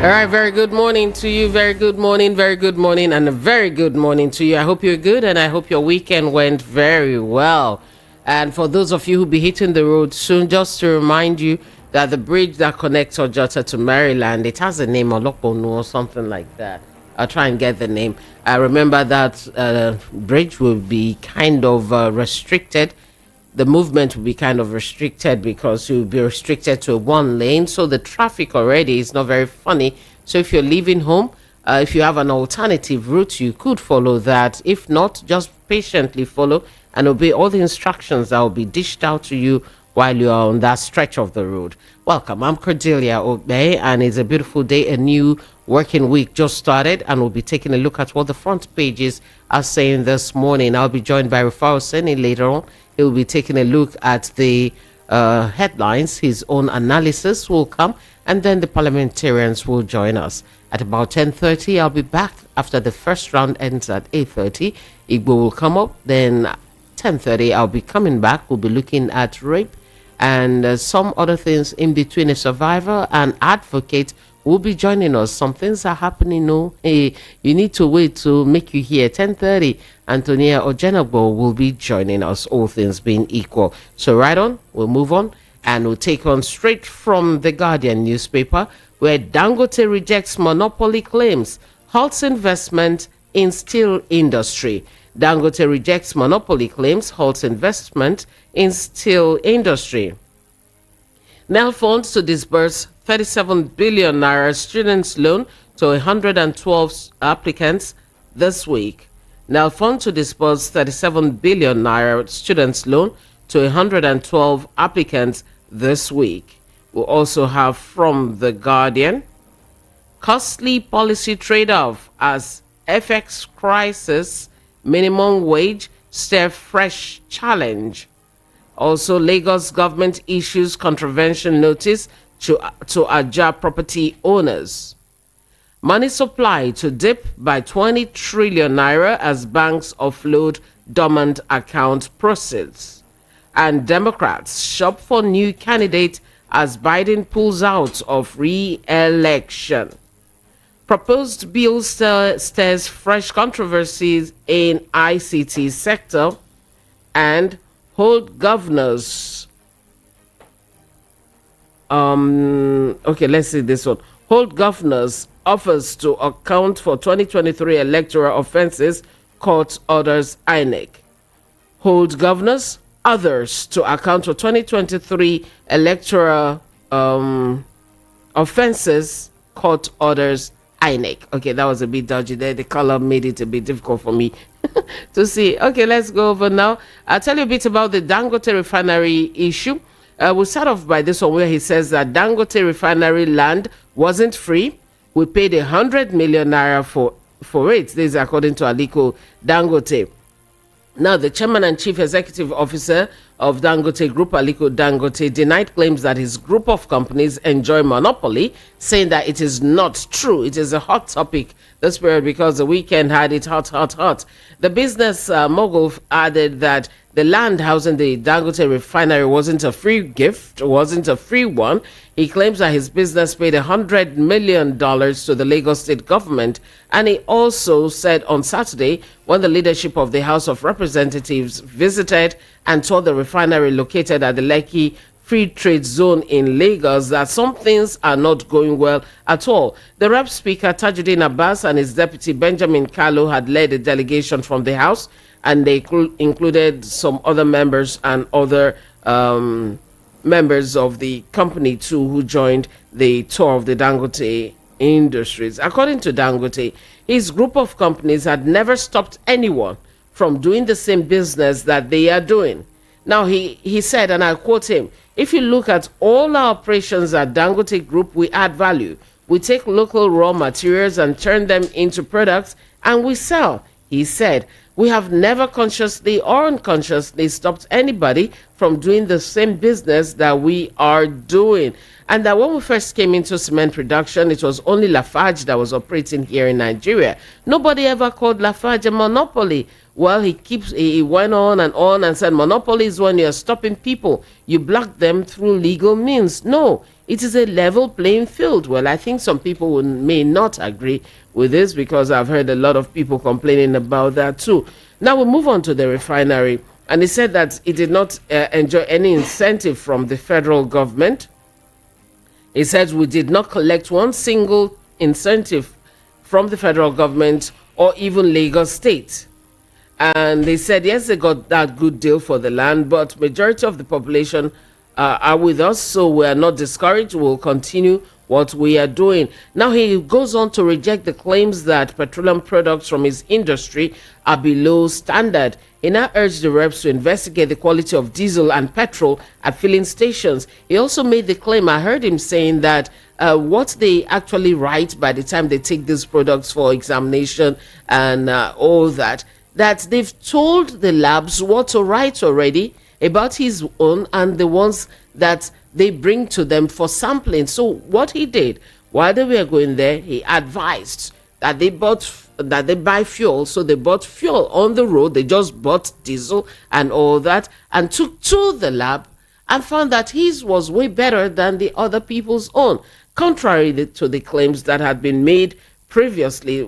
All right, very good morning to you. Very good morning, and a very good morning to you. I hope you're good and I hope your weekend went very well. And for those of you who'll be hitting the road soon, just to remind you that the bridge that connects Ojota to Maryland, it has a name, Olokonu or something like that. I'll try and get the name. I remember that bridge will be kind of restricted. The movement will be kind of restricted because you'll be restricted to one lane. So the traffic already is not very funny. So if you're leaving home, if you have an alternative route, you could follow that. If not, just patiently follow and obey all the instructions that will be dished out to you while you are on that stretch of the road. Welcome. I'm Cordelia Obey, and it's a beautiful day. A new working week just started, and we'll be taking a look at what the front pages are saying this morning. I'll be joined by Rufaro Seni later on. He'll be taking a look at the headlines. His own analysis will come, and then the parliamentarians will join us. At about 10:30, I'll be back after the first round ends at 8:30. Igbo will come up. Then 10:30, I'll be coming back. We'll be looking at rape and some other things in between. A survivor and advocate will be joining us. Some things are happening. No, hey, you need to wait to make you hear. 10:30, Antonia Ojenabo will be joining us, all things being equal. So right on, we'll move on, and we'll take on straight from the Guardian newspaper, where Dangote rejects monopoly claims, halts investment in steel industry. Dangote rejects monopoly claims, halts investment in steel industry. Now funds to disburse 37 billion naira students loan to 112 applicants this week. Now fund to disburse 37 billion naira students loan to 112 applicants this week. We'll also have from the Guardian, costly policy trade-off as FX crisis, minimum wage stir fresh challenge. Also, Lagos government issues contravention notice to Aja property owners. Money supply to dip by 20 trillion naira as banks offload dormant account proceeds. And Democrats shop for new candidate as Biden pulls out of re-election. Proposed bill stirs fresh controversies in ICT sector, and hold governors. Okay, let's see this one. Hold governors offers to account for 2023 electoral offenses, court orders INEC. Hold governors, others to account for 2023 electoral offenses, court orders INEC. Okay, that was a bit dodgy there. The color made it a bit difficult for me to see. Okay, let's go over now. I'll tell you a bit about the Dangote Refinery issue. We'll start off by this one, where he says that Dangote Refinery land wasn't free. We paid 100 million naira for it. This is according to Aliko Dangote. Now, the chairman and chief executive officer of Dangote Group, Aliko Dangote, denied claims that his group of companies enjoy monopoly, saying that it is not true. It is a hot topic this period because the weekend had it hot. The business mogul added that the land housing the Dangote refinery wasn't a free gift, wasn't a free one. He claims that his business paid $100 million to the Lagos state government. And he also said on Saturday, when the leadership of the House of Representatives visited and toured the refinery located at the Lekki Free Trade Zone in Lagos, that some things are not going well at all. The Rep Speaker Tajuddin Abbas and his deputy Benjamin Kalu had led a delegation from the House, and they included some other members and other members of the company too, who joined the tour of the Dangote Industries. According to Dangote, his group of companies had never stopped anyone from doing the same business that they are doing. Now, he said, and I quote him, "If you look at all our operations at Dangote Group, we add value. We take local raw materials and turn them into products, and we sell." He said, "We have never consciously or unconsciously stopped anybody from doing the same business that we are doing." And that when we first came into cement production, it was only Lafarge that was operating here in Nigeria. Nobody ever called Lafarge a monopoly. Well, he went on and said monopoly is when you're stopping people. You block them through legal means. No, it is a level playing field. Well, I think some people may not agree with this, because I've heard a lot of people complaining about that too. Now we move on to the refinery, and he said that it did not enjoy any incentive from the federal government. He said we did not collect one single incentive from the federal government or even Lagos State. And they said, yes, they got that good deal for the land, but majority of the population are with us, so we are not discouraged. We'll continue what we are doing. Now he goes on to reject the claims that petroleum products from his industry are below standard. He now urged the reps to investigate the quality of diesel and petrol at filling stations. He also made the claim, I heard him saying that what they actually write by the time they take these products for examination and all that they've told the labs what to write already about his own and the ones that they bring to them for sampling. So what he did while they were going there, he advised that they buy fuel. So they bought fuel on the road. They just bought diesel and all that and took to the lab and found that his was way better than the other people's own, contrary to the claims that had been made previously.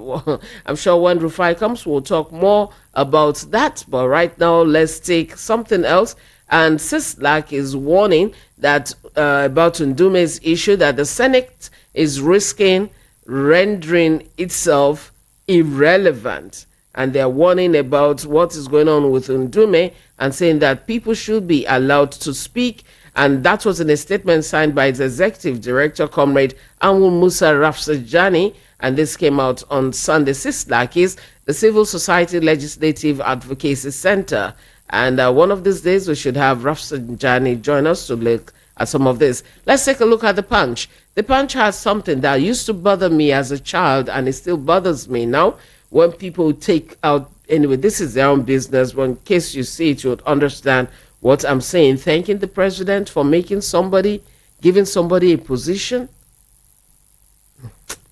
I'm sure when Rufai comes, we'll talk more about that. But right now, let's take something else. And Sislak is warning that about Ndume's issue, that the Senate is risking rendering itself irrelevant. And they're warning about what is going on with Ndume and saying that people should be allowed to speak. And that was in a statement signed by its executive director, Comrade Anwar Musa Rafsanjani. And this came out on Sunday. Sislak is the Civil Society Legislative Advocacy Center. And one of these days, we should have Rafsanjani join us to look at some of this. Let's take a look at the Punch. The Punch has something that used to bother me as a child, and it still bothers me now. When people take out, anyway, this is their own business, but in case you see it, you would understand what I'm saying. Thanking the president for giving somebody a position.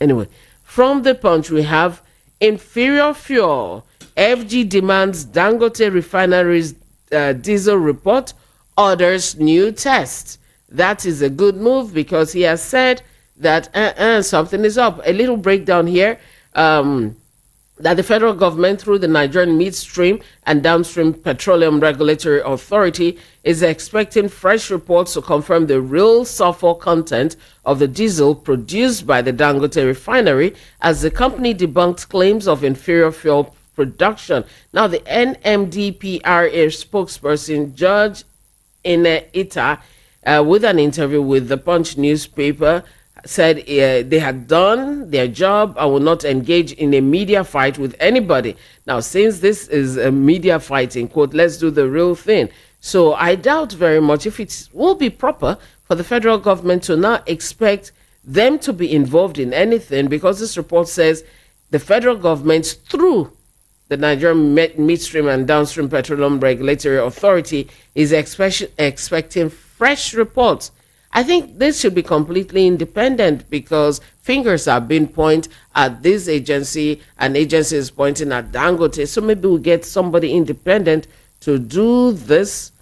Anyway, from the Punch, we have inferior fuel. FG demands Dangote Refinery's diesel report, orders new test. That is a good move, because he has said that something is up. A little breakdown here. That the federal government, through the Nigerian Midstream and Downstream Petroleum Regulatory Authority, is expecting fresh reports to confirm the real sulfur content of the diesel produced by the Dangote Refinery, as the company debunked claims of inferior fuel production. Now, the NMDPRA spokesperson, George Ita, with an interview with the Punch newspaper, said they had done their job and will not engage in a media fight with anybody. Now, since this is a media fight, in quote, let's do the real thing. So I doubt very much if it will be proper for the federal government to now expect them to be involved in anything, because this report says the federal government, through the Nigerian Midstream and Downstream Petroleum Regulatory Authority, is expecting fresh reports. I think this should be completely independent, because fingers are being pointed at this agency and agency is pointing at Dangote. So maybe we'll get somebody independent to do this.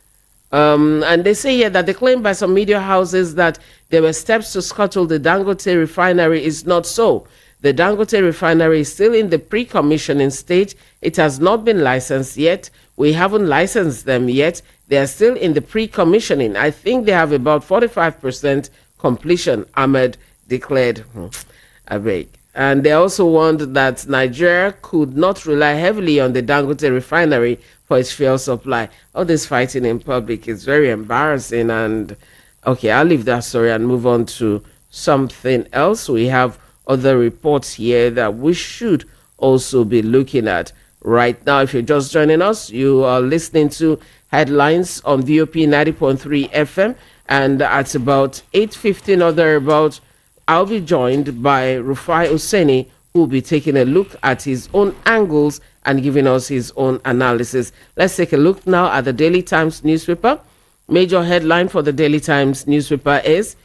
And they say here that the claim by some media houses that there were steps to scuttle the Dangote refinery is not so. The Dangote refinery is still in the pre-commissioning stage. It has not been licensed yet. We haven't licensed them yet. They are still in the pre-commissioning. I think they have about 45% completion, Ahmed declared. I beg. And they also warned that Nigeria could not rely heavily on the Dangote refinery for its fuel supply. All this fighting in public is very embarrassing. And okay, I'll leave that story and move on to something else. We have other reports here that we should also be looking at right now. If you're just joining us, you are listening to Headlines on VOP 90.3 FM, and at about 8:15 or thereabout, I'll be joined by Rufai Oseni, who will be taking a look at his own angles and giving us his own analysis. Let's take a look now at the Daily Times newspaper. Major headline for the Daily Times newspaper is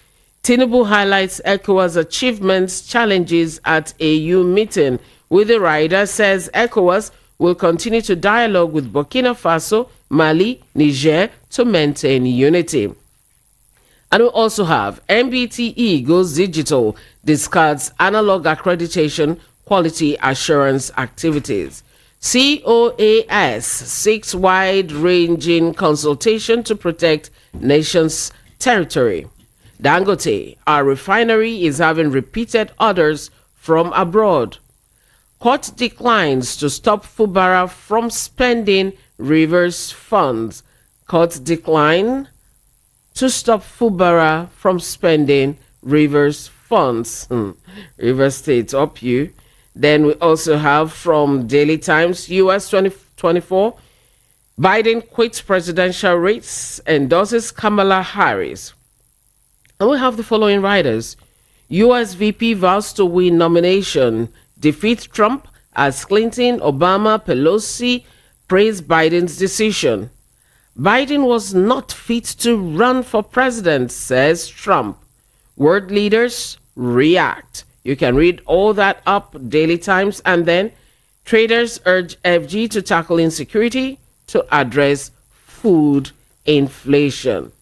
Tinubu highlights ECOWAS achievements, challenges at AU meeting. With the rider, says ECOWAS will continue to dialogue with Burkina Faso, Mali, Niger to maintain unity. And we also have MBTE goes digital, discards analog accreditation, quality assurance activities. COAS seeks wide-ranging consultation to protect nation's territory. Dangote, our refinery, is having repeated orders from abroad. Court declines to stop Fubara from spending Rivers funds. Court decline to stop Fubara from spending Rivers funds. Rivers State, up you. Then we also have from Daily Times, US 2024, Biden quits presidential race, endorses Kamala Harris. And we have the following writers. US VP vows to win nomination, defeat Trump as Clinton, Obama, Pelosi praise Biden's decision. Biden was not fit to run for president, says Trump. World leaders react. You can read all that up, Daily Times. And then traders urge FG to tackle insecurity to address food inflation.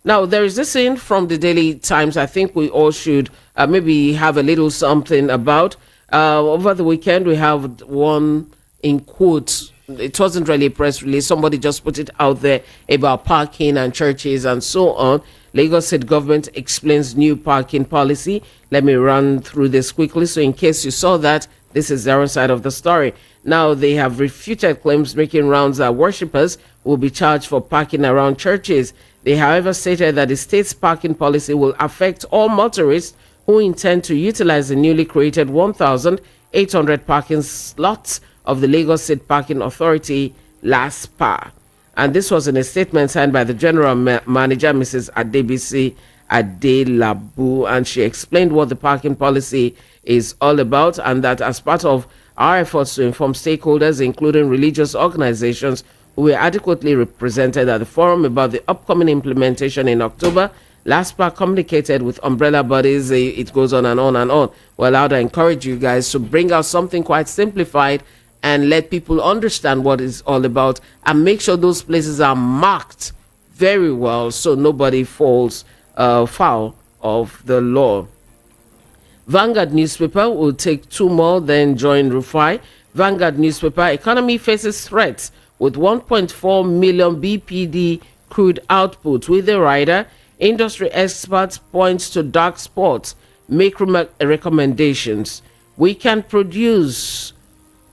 Now, there is this in from the Daily Times I think we all should maybe have a little something about. Over the weekend, we have one in quotes. It wasn't really a press release. Somebody just put it out there about parking and churches and so on. Lagos State government explains new parking policy. Let me run through this quickly. So in case you saw that, this is their own side of the story. Now they have refuted claims making rounds that worshippers will be charged for parking around churches. They, however, stated that the state's parking policy will affect all motorists who intend to utilize the newly created 1,800 parking slots of the Lagos State Parking Authority, LASPA. And this was in a statement signed by the General Manager, Mrs. Adebisi Adelabu, and she explained what the parking policy is all about, and that as part of our efforts to inform stakeholders, including religious organizations who were adequately represented at the forum about the upcoming implementation in October, LASPA communicated with umbrella bodies. It goes on and on and on. Well, I would encourage you guys to bring out something quite simplified and let people understand what it's all about, and make sure those places are marked very well so nobody falls foul of the law. Vanguard newspaper will take two more, then join Rufai. Vanguard newspaper, economy faces threats with 1.4 million BPD crude output. With the rider, industry experts point to dark spots, make recommendations. We can produce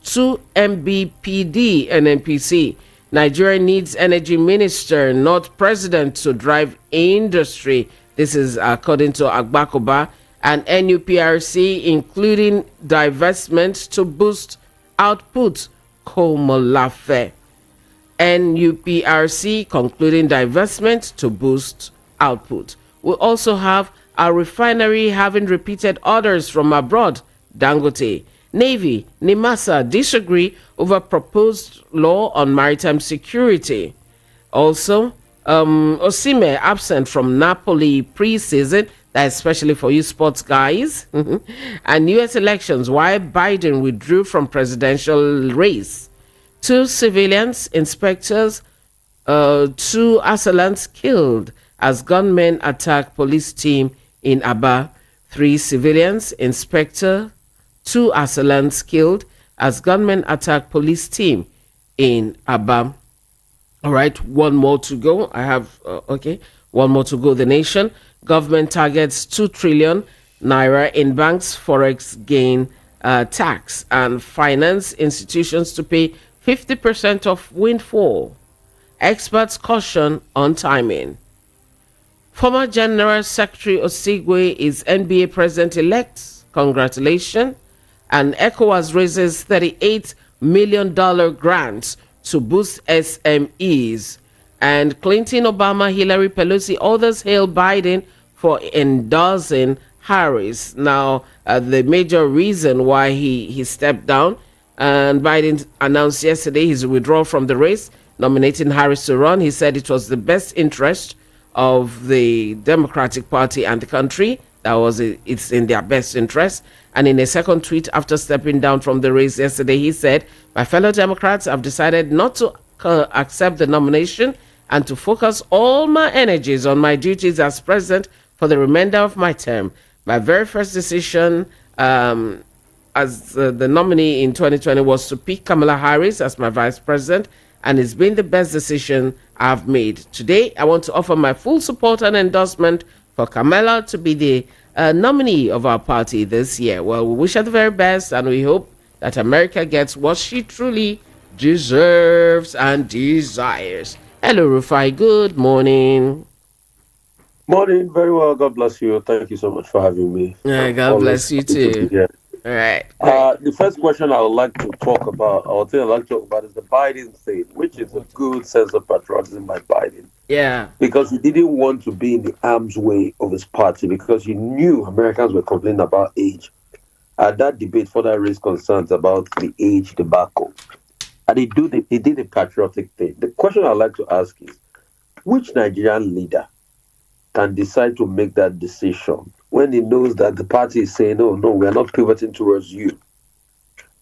2 MBPD NNPC. Nigeria needs energy minister, not president, to drive industry. This is according to Agbakoba. And NUPRC, including divestment to boost output. Komolafe. NUPRC concluding divestment to boost output. We also have our refinery having repeated orders from abroad. Dangote. Navy, NIMASA disagree over proposed law on maritime security. Also, Osime absent from Napoli pre-season. That's especially for you sports guys. And U.S. elections, why Biden withdrew from presidential race. 2 civilians, inspectors, 2 assailants killed as gunmen attack police team in Aba. 3 civilians, inspector, 2 assailants killed as gunmen attack police team in Aba. All right, one more to go. I have, one more to go. The Nation. Government targets 2 trillion naira in banks forex gain tax, and finance institutions to pay 50% of windfall. Experts caution on timing. Former General Secretary Osigwe is NBA President-elect. Congratulations. And ECOWAS raises $38 million grants to boost SMEs. And Clinton, Obama, Hillary, Pelosi, others hail Biden for endorsing Harris. Now, the major reason why he stepped down, and Biden announced yesterday his withdrawal from the race, nominating Harris to run. He said it was the best interest of the Democratic Party and the country. It's in their best interest. And in a second tweet after stepping down from the race yesterday, he said, "My fellow Democrats have decided not to accept the nomination and to focus all my energies on my duties as president for the remainder of my term. My very first decision as the nominee in 2020 was to pick Kamala Harris as my vice president, and it's been the best decision I've made. Today, I want to offer my full support and endorsement for Kamala to be the nominee of our party this year. Well, we wish her the very best, and we hope that America gets what she truly deserves and desires. Hello, Rufai. Good morning. Morning, very well. God bless you. Thank you so much for having me. Yeah, I'm God always bless you happy to be too. here. All right, great. The first question I would like to talk about, or thing I'd like to talk about, is the Biden thing, which is a good sense of patriotism by Biden, Yeah. because he didn't want to be in the arm's way of his party because he knew Americans were complaining about age. And that debate further raised concerns about the age debacle. And he did a patriotic thing. The question I'd like to ask is, which Nigerian leader can decide to make that decision when he knows that the party is saying, "Oh no, we are not pivoting towards you,"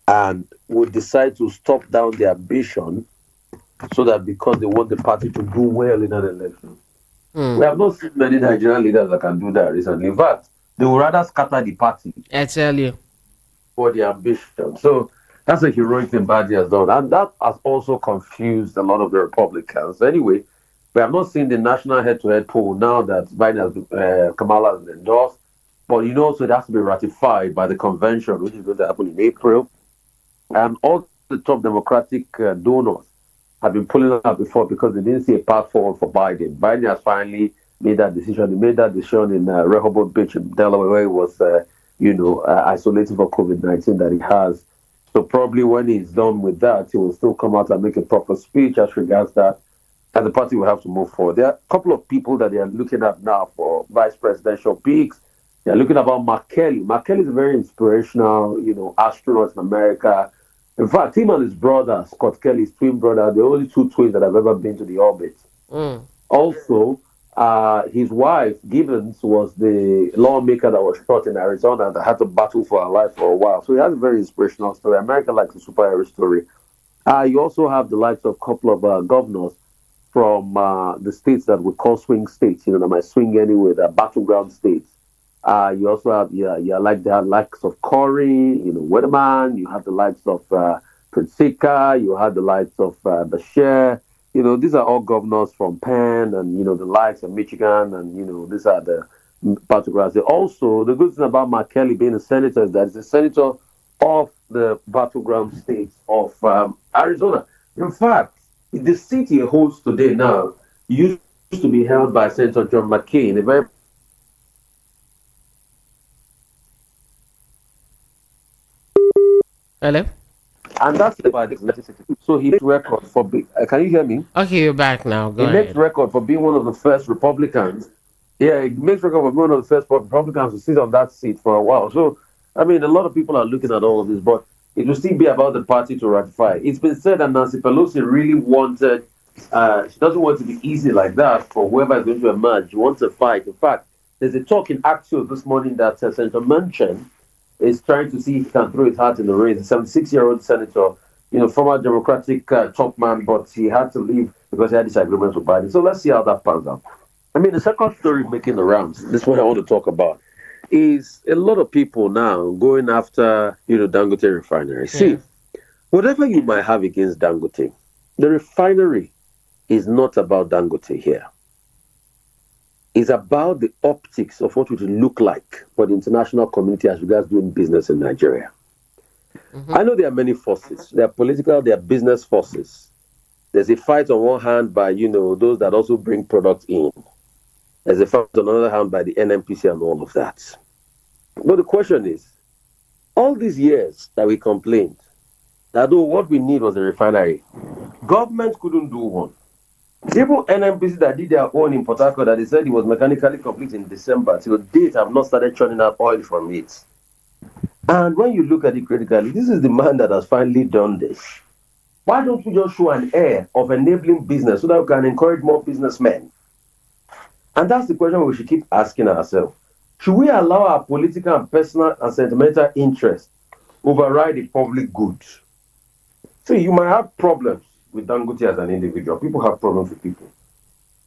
and would decide to stop down the ambition so that because they want the party to do well in an election? We Hmm. have not seen many Nigerian leaders that can do that recently. In fact, they would rather scatter the party I tell you. for the ambition. So that's a heroic thing Biden has done. And that has also confused a lot of the Republicans. Anyway, we have not seen the national head-to-head poll now that Biden has, Kamala has endorsed. But you know, so it has to be ratified by the convention, which is going to happen in April. And all the top Democratic donors have been pulling out before because they didn't see a path forward for Biden. Biden has finally made that decision. He made that decision in Rehoboth Beach in Delaware, where he was, isolated for COVID-19 that he has. So probably when he's done with that, he will still come out and make a proper speech as regards that, and the party will have to move forward. There are a couple of people that they are looking at now for vice presidential picks. They are looking about Mark Kelly. Mark Kelly is a very inspirational, astronaut in America. In fact, him and his brother, Scott Kelly's twin brother, the only two twins that have ever been to the orbit. Mm. Also, his wife, Gibbons, was the lawmaker that was shot in Arizona that had to battle for her life for a while. So he has a very inspirational story. America likes a superhero story. You also have the likes of a couple of governors from the states that we call swing states, that might swing anyway, the battleground states. You also have like the likes of Corey, Weatherman. You have the likes of Prince Sika. You have the likes of Bashir. These are all governors from Penn and the likes of Michigan, and these are the battlegrounds. Also, the good thing about Mark Kelly being a senator is that he's a senator of the battleground states of Arizona. In fact, the seat he holds today now used to be held by Senator John McCain, a very. Hello. And that's about the so he makes record for can you hear me? Okay, you're back now. Go He makes ahead. record for being one of the first Republicans. Yeah, he makes record for being one of the first Republicans to sit on that seat for a while. So I mean, a lot of people are looking at all of this, but it will still be about the party to ratify. It's been said that Nancy Pelosi really wanted. She doesn't want to be easy like that for whoever is going to emerge. She wants a fight. In fact, there's a talk in Axios this morning that Senator Manchin is trying to see if he can throw his hat in the ring. The 76-year-old senator, former Democratic top man, but he had to leave because he had disagreements with Biden. So let's see how that pans out. I mean, the second story making the rounds, this is what I want to talk about, is a lot of people now going after, Dangote Refinery. Yeah. See, whatever you might have against Dangote, the refinery is not about Dangote here. Is about the optics of what it will look like for the international community as regards doing business in Nigeria. Mm-hmm. I know there are many forces. There are political, there are business forces. There's a fight on one hand by, those that also bring products in. There's a fight on the other hand by the NNPC and all of that. But the question is, all these years that we complained that what we need was a refinery, government couldn't do one. Even NNPC that did their own in Port Harcourt that they said it was mechanically complete in December, till date have not started churning out oil from it. And when you look at it critically, this is the man that has finally done this. Why don't we just show an air of enabling business so that we can encourage more businessmen? And that's the question we should keep asking ourselves. Should we allow our political and personal and sentimental interests override the public good? See, you might have problems with Dangote as an individual. People have problems with people.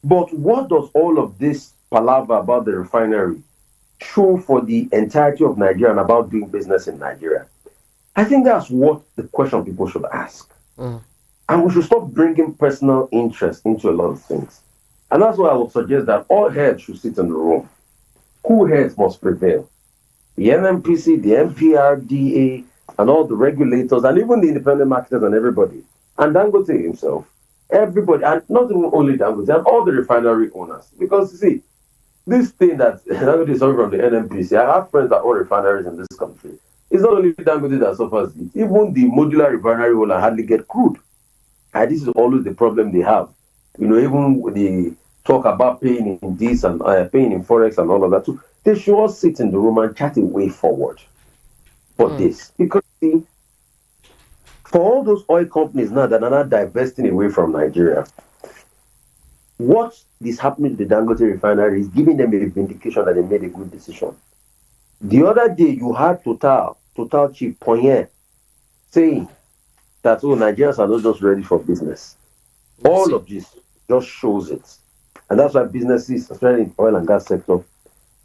But what does all of this palaver about the refinery show for the entirety of Nigeria and about doing business in Nigeria? I think that's what the question people should ask. Mm. And we should stop bringing personal interest into a lot of things. And that's why I would suggest that all heads should sit in the room. Cool heads must prevail. The NNPC, the MPRDA, and all the regulators, and even the independent marketers and everybody, and Dangote himself, everybody, and not even only Dangote, and all the refinery owners. Because you see, this thing that Dangote is suffering from the NNPC, I have friends that own refineries in this country. It's not only Dangote that suffers it, even the modular refinery owner hardly get crude. And this is always the problem they have. Even when they talk about paying in this and paying in Forex and all of that, too, they should all sit in the room and chat a way forward for this. Because, see, for all those oil companies now that are not divesting away from Nigeria, what is happening to the Dangote refinery is giving them a vindication that they made a good decision. The other day, you had Total Chief Poyen saying that, Nigerians are not just ready for business. All of this just shows it. And that's why businesses, especially in the oil and gas sector,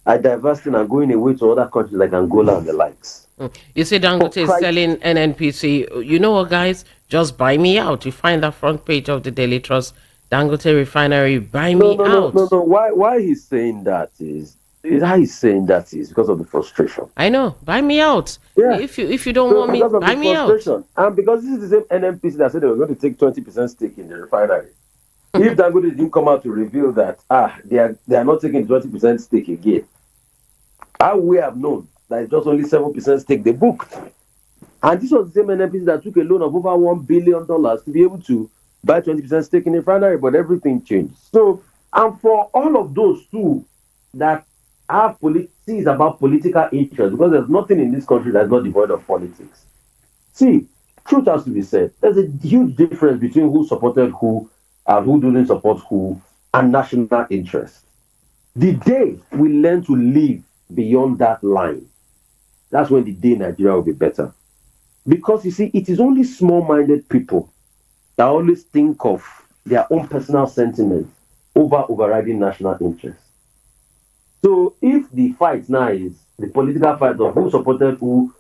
are divesting and going away to other countries like Angola and the likes. You see, Dangote is selling NNPC. You know what, guys? Just buy me out. You find that front page of the Daily Trust, Dangote Refinery, buy me out. No. Why he's saying that is how he's saying that is because of the frustration. I know. Buy me out. Yeah. If you don't want me, buy me out. And because this is the same NNPC that said they were going to take 20% stake in the refinery. If Dangote didn't come out to reveal that they are not taking 20% stake again, how we have known that it's just only 7% stake they booked. And this was the same NNPC that took a loan of over $1 billion to be able to buy 20% stake in the refinery, but everything changed. So, and for all of those too that have is about political interest, because there's nothing in this country that's not devoid of politics. See, truth has to be said. There's a huge difference between who supported who and who didn't support who and national interest. The day we learn to live beyond that line, that's when the day Nigeria will be better. Because you see, it is only small-minded people that always think of their own personal sentiments over overriding national interest. So if the fight now is the political fight of who supported who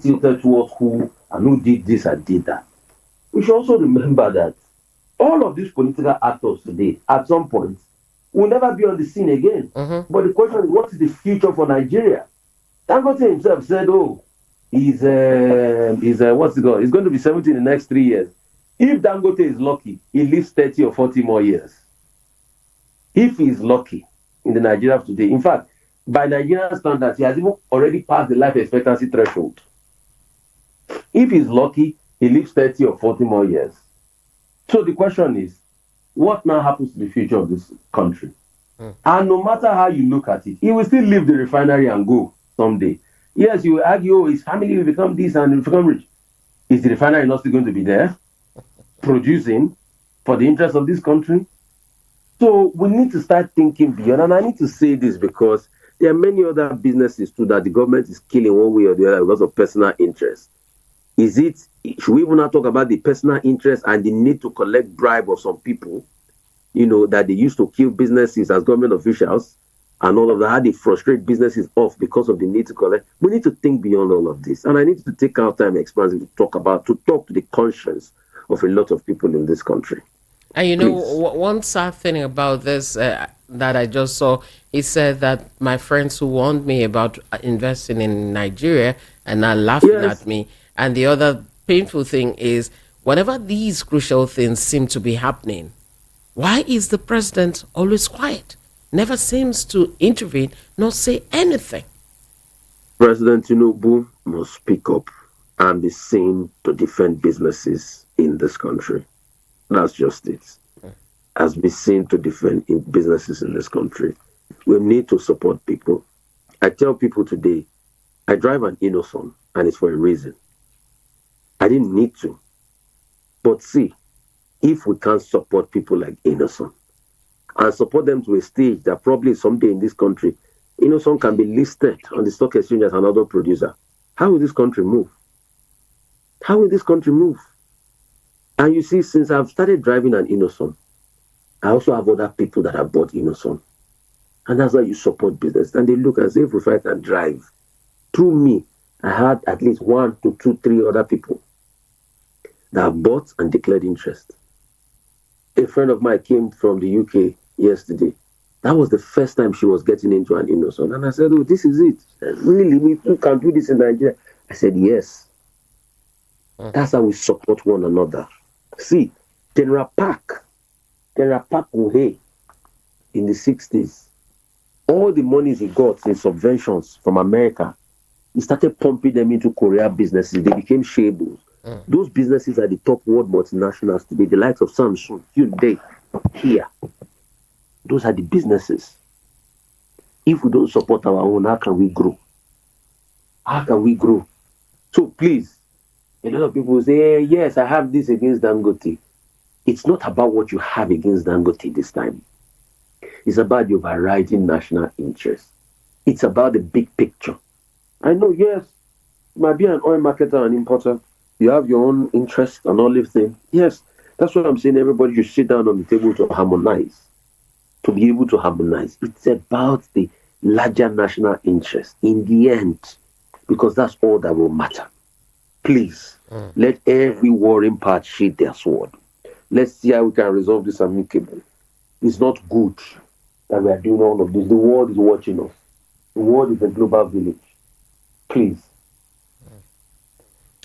tilted towards who, and who did this and did that, we should also remember that all of these political actors today, at some point, will never be on the scene again. Mm-hmm. But the question is, what is the future for Nigeria? Dangote himself said, he's what's it called? He's going to be 70 in the next 3 years. If Dangote is lucky, he lives 30 or 40 more years. If he's lucky in the Nigeria of today, in fact, by Nigerian standards, he has even already passed the life expectancy threshold. If he's lucky, he lives 30 or 40 more years. So the question is, what now happens to the future of this country? And no matter how you look at it, he will still leave the refinery and go someday. Yes, you will argue, his family will become this and will become rich. Is the refinery not still going to be there, producing for the interest of this country? So we need to start thinking beyond. And I need to say this because there are many other businesses too that the government is killing one way or the other because of personal interest. Should we even not talk about the personal interest and the need to collect bribe of some people, that they used to kill businesses as government officials and all of that, how they frustrate businesses off because of the need to collect? We need to think beyond all of this. And I need to take our time expansively to talk to the conscience of a lot of people in this country. And one sad thing about this that I just saw, he said that my friends who warned me about investing in Nigeria and are laughing at me. And the other painful thing is, whenever these crucial things seem to be happening, why is the president always quiet? Never seems to intervene, nor say anything. President Tinubu must speak up and be seen to defend businesses in this country. That's just it. As be seen to defend businesses in this country. We need to support people. I tell people today, I drive an Innocent, and it's for a reason. I didn't need to. But see, if we can't support people like Innocent and support them to a stage that probably someday in this country, Innocent can be listed on the stock exchange as another producer, how will this country move? How will this country move? And you see, since I've started driving an Innocent, I also have other people that have bought Innocent. And that's why you support business. And they look as if if I can drive. Through me, I had at least one to two, three other people that have bought and declared interest. A friend of mine came from the UK yesterday. That was the first time she was getting into an Innocent. And I said, oh, this is it. Said, really, we too can do this in Nigeria. I said, yes. That's how we support one another. See, General Park Uhe in the 60s, all the monies he got in subventions from America, he started pumping them into Korea businesses. They became shables. Those businesses are the top world multinationals today, the likes of Samsung, Hyundai, here. Those are the businesses. If we don't support our own, how can we grow? How can we grow? So please, a lot of people will say, hey, yes, I have this against Dangote. It's not about what you have against Dangote this time. It's about the overriding national interest. It's about the big picture. I know, yes, you might be an oil marketer and importer. You have your own interest and all this thing. Yes, that's what I'm saying. Everybody should sit down on the table to harmonize, to be able to harmonize. It's about the larger national interest in the end, because that's all that will matter. Please, let every warring part sheathe their sword. Let's see how we can resolve this amicably. It's not good that we are doing all of this. The world is watching us. The world is a global village. Please.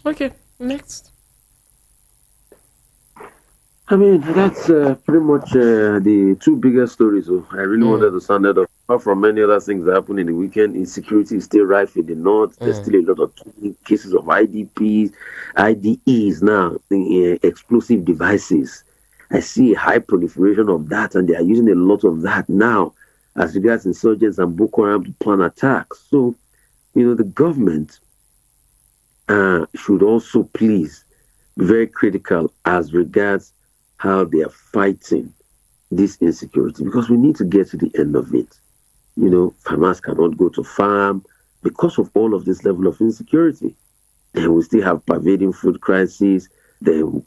Okay, next. I mean, that's pretty much the two biggest stories. Oh. I really wanted to stand it up. Apart from many other things that happened in the weekend, insecurity is still rife in the north. There's still a lot of cases of IDPs, IDEs now, explosive devices. I see a high proliferation of that, and they are using a lot of that now as regards insurgents and Boko Haram to plan attacks. So, the government should also please be very critical as regards how they are fighting this insecurity, because we need to get to the end of it. Farmers cannot go to farm because of all of this level of insecurity. Then we still have pervading food crisis. Then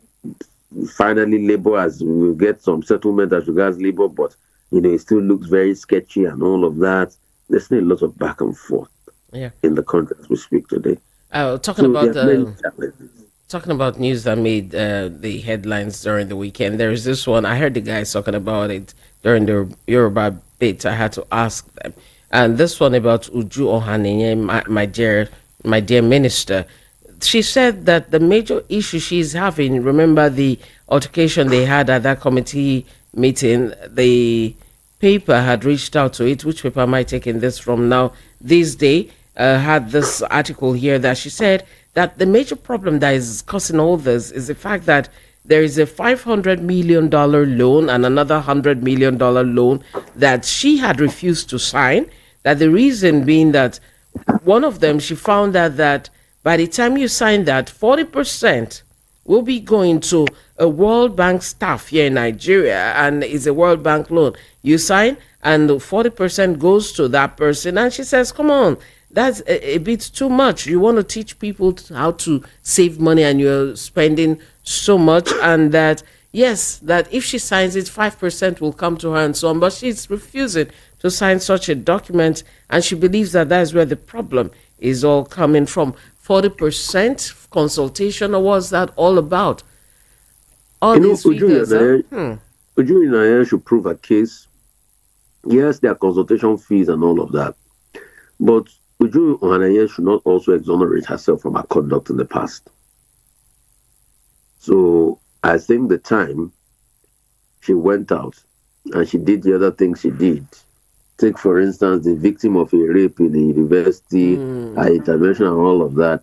finally labor, as we will get some settlement as regards labor, but it still looks very sketchy and all of that. There's still a lot of back and forth in the country as we speak today. Talking about news that made the headlines during the weekend. There's this one. I heard the guys talking about it during the Yoruba bit. I had to ask them. And this one about Uju Ohanenye, my dear minister. She said that the major issue she's having, remember the altercation they had at that committee meeting, the paper had reached out to it. Which paper am I taking this from now? This day had this article here that she said that the major problem that is causing all this is the fact that there is a $500 million loan and another $100 million loan that she had refused to sign. That the reason being that one of them, she found out that by the time you sign that, 40% will be going to a World Bank staff here in Nigeria, and it's a World Bank loan. You sign, and 40% goes to that person. And she says, come on, that's a bit too much. You want to teach people how to save money, and you're spending so much. And that, yes, that if she signs it, 5% will come to her and so on. But she's refusing to sign such a document, and she believes that that's where the problem is all coming from. 40% consultation, or what's that all about? All these figures. Uju should prove a case. Yes, there are consultation fees and all of that. But Uju Ohanenye should not also exonerate herself from her conduct in the past. So I think the time she went out and she did the other things she did. Take, for instance, the victim of a rape in the university, her intervention and all of that.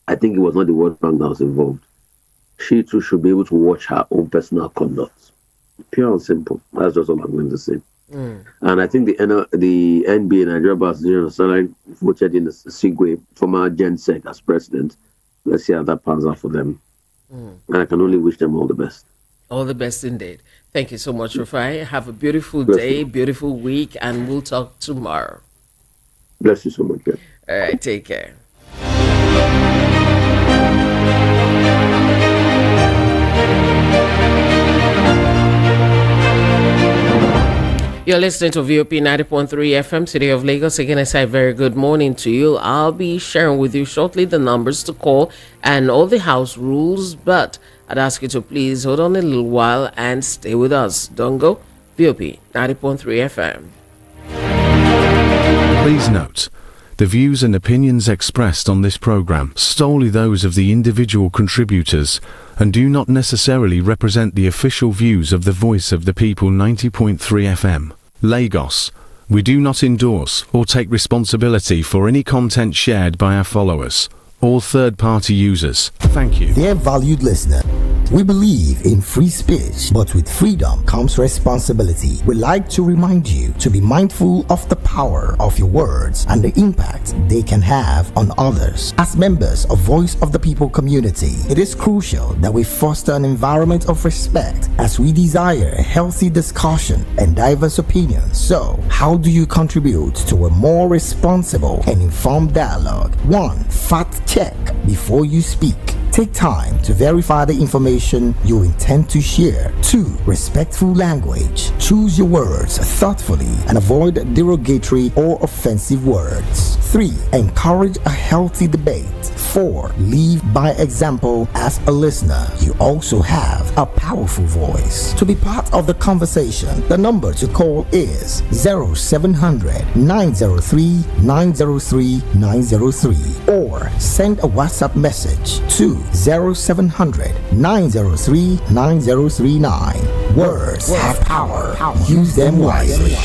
I think it was not the World Bank that was involved. She too should be able to watch her own personal conduct. Pure and simple. That's just all I'm going to say. And I think the NBA, Nigeria Basketball Association, voted in Sigwe, former GenSec, as president. Let's see how that pans out for them. And I can only wish them all the best. All the best indeed. Thank you so much, Rufai. Have a beautiful day, beautiful week, and we'll talk tomorrow. Bless you so much. Yeah. All right, take care. You're listening to VOP 90.3 FM, City of Lagos. Again, I say very good morning to you. I'll be sharing with you shortly the numbers to call and all the house rules, but I'd ask you to please hold on a little while and stay with us. Don't go. VOP 90.3 FM. Please note, the views and opinions expressed on this program solely those of the individual contributors and do not necessarily represent the official views of the Voice of the People 90.3 FM, Lagos. We do not endorse or take responsibility for any content shared by our followers or third-party users. Thank you. Dear valued listener, we believe in free speech, but with freedom comes responsibility. We like to remind you to be mindful of the power of your words and the impact they can have on others. As members of Voice of the People community, it is crucial that we foster an environment of respect as we desire a healthy discussion and diverse opinions. So, how do you contribute to a more responsible and informed dialogue? 1. Fact check before you speak. Take time to verify the information you intend to share. 2. Respectful language. Choose your words thoughtfully and avoid derogatory or offensive words. 3. Encourage a healthy debate. 4. Lead by example. As a listener, you also have a powerful voice. To be part of the conversation, the number to call is 0700 903 903 903 or send a WhatsApp message to 0700 903 9039. Words have power. Use them wisely.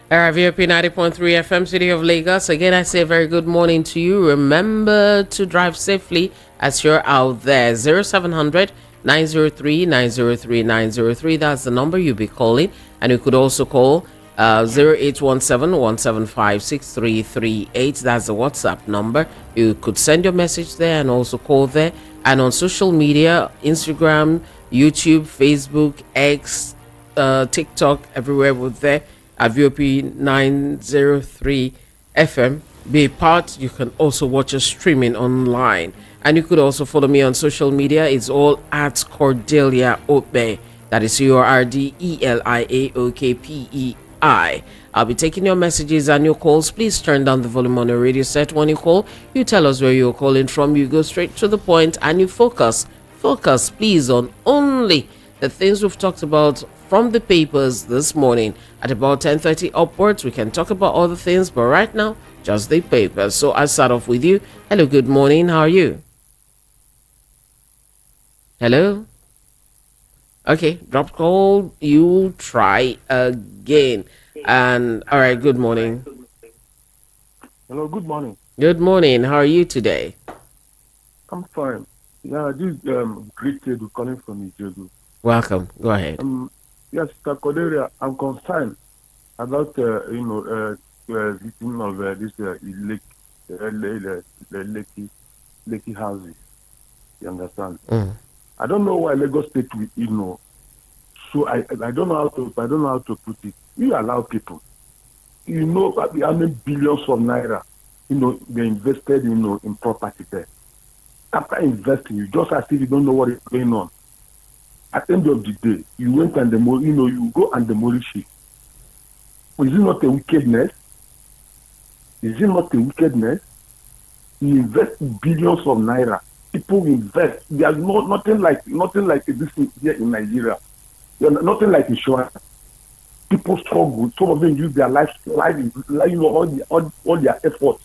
VOP 90.3 FM, City of Lagos. Again, I say a very good morning to you. Remember to drive safely as you're out there. 0700 903 903 903. That's the number you'll be calling. And you could also call 0817-175-6338. That's the WhatsApp number. You could send your message there and also call there. And on social media, Instagram, YouTube, Facebook, X, TikTok, everywhere we're there at VOP 903 FM. Be a part. You can also watch us streaming online. And you could also follow me on social media. It's all at Cordelia Ope. That is CORDELIAOKPEI. I'll be taking your messages and your calls. Please turn down the volume on your radio set when you call. You tell us where you're calling from. You go straight to the point and you focus. Focus, please, on only the things we've talked about from the papers this morning. At about 10:30 upwards, we can talk about other things, but right now, just the papers. So I'll start off with you. Hello, good morning. How are you? Hello? Okay, drop call. You try again. And all right, good morning. Hello, good morning. Good morning. How are you today? I'm fine. Yeah, this great lady calling from Ijebu. Welcome. Go ahead. Yes, Mr. Cordelia, I'm concerned about victim of this Lekki houses. You understand? I don't know why Lagos State will, so I don't know how to put it. We allow people, how many billions of naira, they invested, in property there. After investing, you just as if you don't know what is going on. At the end of the day, you went and you go and demolish it. Is it not a wickedness? Is it not a wickedness? You invest billions of naira. People invest. There's nothing like this here in Nigeria. Nothing like insurance. People struggle. Some of them use their life, all their efforts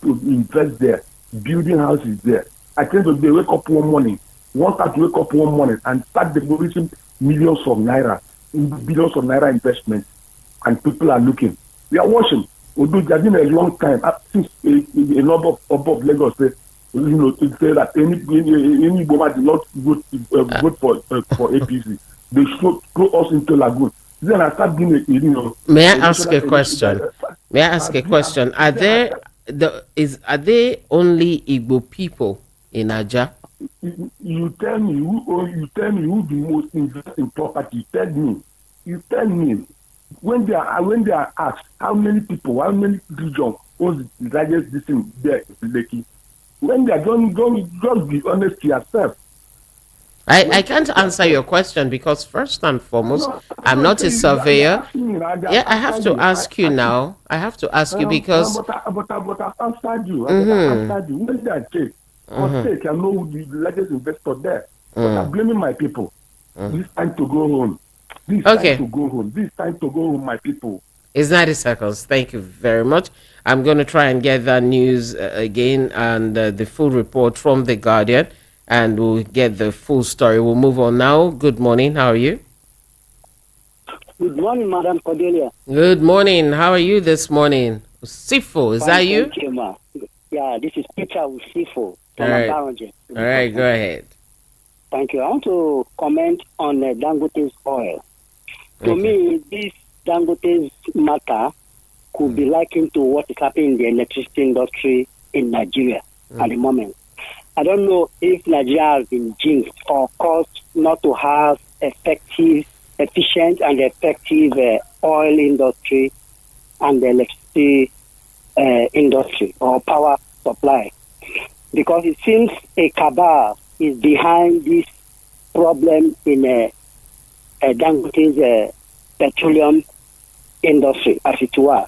to invest there, building houses there. At the end of the day, wake up one morning. One start to wake up one morning and start demolishing millions of naira, billions of naira investment, and people are looking. We are watching. Although it has been a long time since a number of Lagos say, to say that any woman did not vote for APC. They should throw us into lagoon. Then I start being May I ask a question? May I ask a question? Are they only Igbo people in Aja? You tell me who the most invest in property. You tell me when they are asked how many people, how many regions owns the largest thing there in Lekki. When they don't just be honest to yourself. I can't answer your question because first and foremost, No, I'm not a you surveyor. ask me, I Yeah, I have answered to you. ask you now. I have to ask you because But I answered you. I mm-hmm, answered you. When they take, mm-hmm, I know the largest investor there. But mm, I'm blaming my people. This time to go home. This time okay. to go home. This time to go home, my people. It's 90 seconds. Thank you very much. I'm going to try and get that news again and the full report from The Guardian, and we'll get the full story. We'll move on now. Good morning. How are you? Good morning, Madam Cordelia. Good morning. How are you this morning? Sifo, is that Fine, you? thank you, ma. Yeah, this is Peter Usifo All from right. Abaronje. All right. Go ahead. Thank you. I want to comment on Dangote's oil. To Okay. me, this Dangote's matter could be likened to what is happening in the electricity industry in Nigeria at the moment. I don't know if Nigeria has been jinxed or caused not to have efficient and effective oil industry and the electricity industry or power supply, because it seems a cabal is behind this problem in Dangote's petroleum industry, as it were.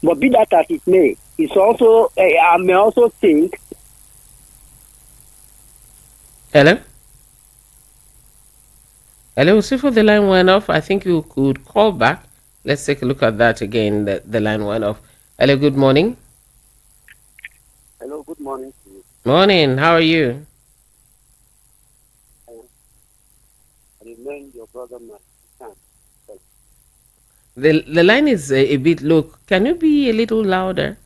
But be that as it may, it's also I may also think. Hello? Hello, Sifo, the line went off. I think you could call back. Let's take a look at that again. The line went off. Hello, good morning. Hello, good morning to you. Morning. How are you? I remain your brother, man. The line is a bit low. Can you be a little louder?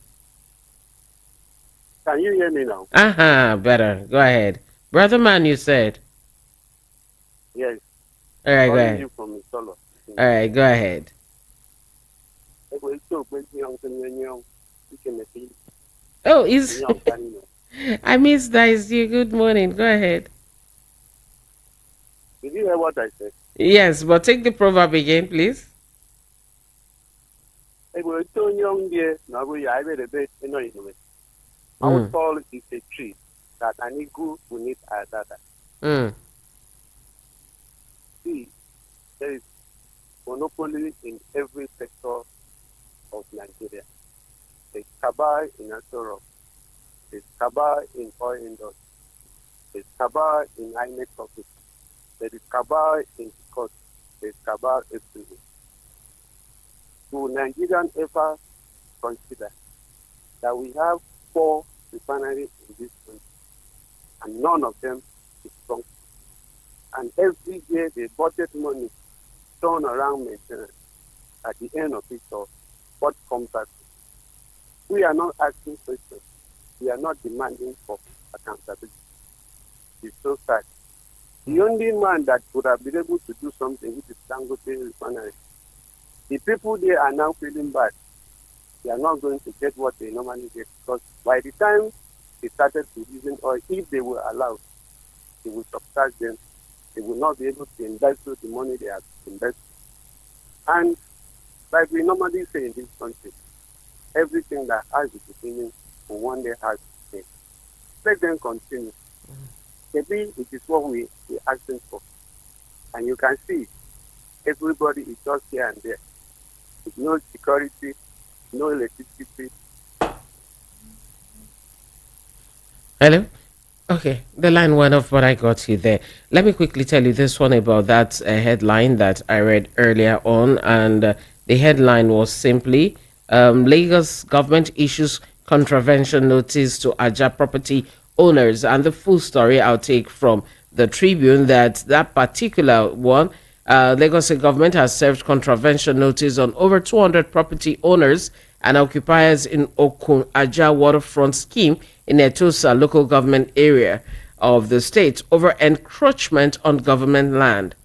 Can you hear me now? Aha, better. Go ahead. Brother man, you said. Yes. All right, go Calling ahead. you from Solo. All right, go ahead. Oh, is I missed that. Is you? Good morning. Go ahead. Did you hear what I said? Yes, but take the proverb again, please. How Mm, tall is a tree that an eagle will need a dada? mm, See, there is monopoly in every sector of Nigeria. There's cabal in Asoro. There's cabal in oil industry. There's cabal in INEC office. There is cabal in the court. There's cabal everywhere. Do Nigerians ever consider that we have 4 refineries in this country and none of them is strong? And every year they budget money, turn around maintenance. At the end of it all, what comes out? We are not asking questions. We are not demanding for accountability. It's so sad. The only man that would have been able to do something with the Dangote refinery, the people there are now feeling bad. They are not going to get what they normally get, because by the time they started producing oil, if they were allowed, they will subtract them. They will not be able to invest the money they have invested. And like we normally say in this country, everything that has a beginning will one day has a end. Let them continue. Maybe it is what we're asking for. And you can see everybody is just here and there. With no security, no electricity. Hello? Okay, the line went off, but I got you there. Let me quickly tell you this one about that headline that I read earlier on. And the headline was simply Lagos government issues contravention notice to Aja property owners. And the full story I'll take from the Tribune, that particular one, Lagos State government has served contravention notice on over 200 property owners and occupiers in Okun Aja waterfront scheme in Etosa local government area of the state over encroachment on government land.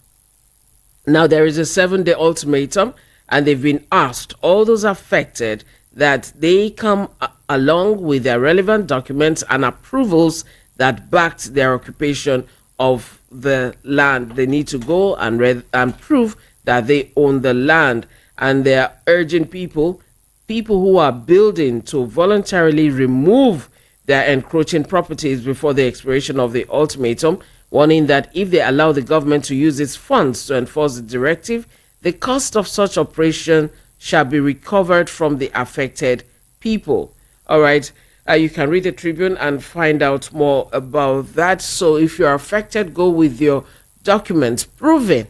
Now, there is a 7-day ultimatum, and they've been asked, all those affected, that they come along with their relevant documents and approvals that backed their occupation of the land. They need to go and prove that they own the land, and they are urging people who are building to voluntarily remove their encroaching properties before the expiration of the ultimatum, warning that if they allow the government to use its funds to enforce the directive, the cost of such operation shall be recovered from the affected people. All right. You can read the Tribune and find out more about that. So if you're affected, go with your documents proving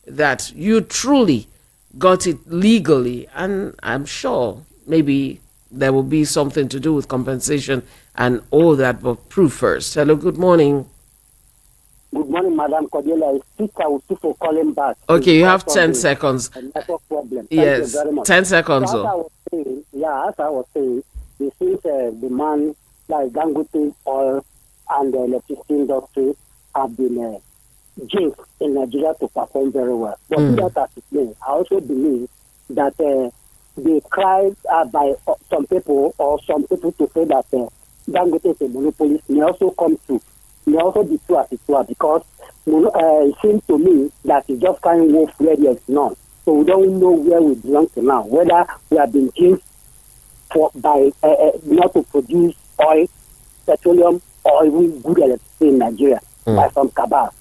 that you truly got it legally. And I'm sure maybe there will be something to do with compensation and all that, but prove first. Hello, good morning. Good morning, Madam Cordelia. Speaker will still for calling back. Okay, you have 10 seconds. Network problem. Yes, Thank you very much. 10 seconds. So as I was saying, it seems the man like Dangote oil and the electricity industry have been jinxed in Nigeria to perform very well. But that as it may, I also believe that the cry by some people or some people to say that Dangote is a monopolist may also come true. May also be true as it were, because it seems to me that it's just kind of wolf where there is none. So we don't know where we belong to now, whether we have been jinxed by not to produce oil, petroleum, or even good electricity in Nigeria by some cabal.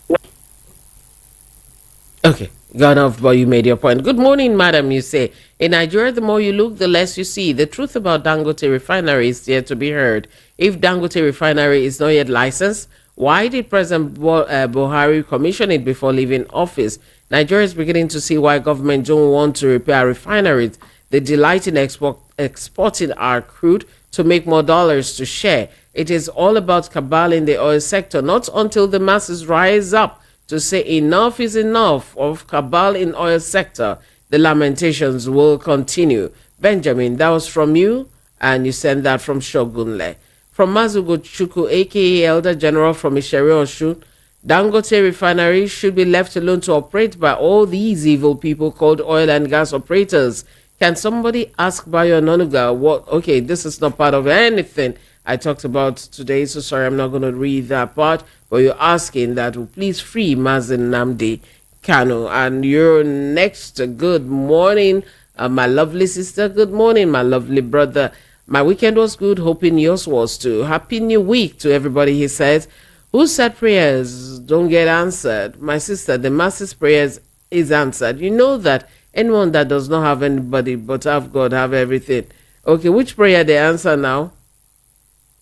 Okay, gone off, but you made your point. Good morning, madam. You say, in Nigeria, the more you look, the less you see. The truth about Dangote Refinery is yet to be heard. If Dangote Refinery is not yet licensed, why did President Buhari commission it before leaving office? Nigeria is beginning to see why government don't want to repair refineries. They delight in exporting our crude to make more dollars to share. It is all about cabal in the oil sector, not until the masses rise up to say enough is enough of cabal in oil sector. The lamentations will continue. Benjamin, that was from you, and you sent that from Shogunle. From Mazugo Chuku, aka Elder General from Ishere Oshun, Dangote Refinery should be left alone to operate by all these evil people called oil and gas operators. Can somebody ask Bayo Nonuga what? Okay, this is not part of anything I talked about today, so sorry, I'm not going to read that part. But you're asking that please free Mazen Namdi Kano. And you're next. Good morning, my lovely sister. Good morning, my lovely brother. My weekend was good, hoping yours was too. Happy New Week to everybody, he says. Who said prayers don't get answered? My sister, the masses' prayers is answered. You know that anyone that does not have anybody but have God have everything. Okay, which prayer they answer now?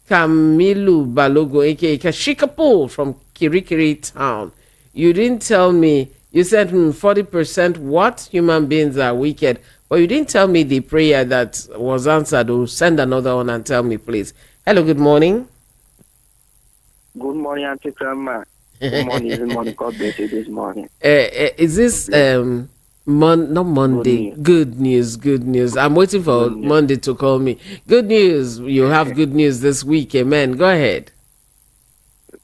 Kamilu Balogo, aka Kashikapool from Kirikiri town. You didn't tell me. You said 40% what? Human beings are wicked. But you didn't tell me the prayer that was answered. Or send another one and tell me, please. Hello, good morning. Good morning, Auntie Grandma. Good morning. God bless you this morning. Is this not Monday? Good news. I'm waiting for Monday to call me. Good news. You have good news this week. Amen. Go ahead.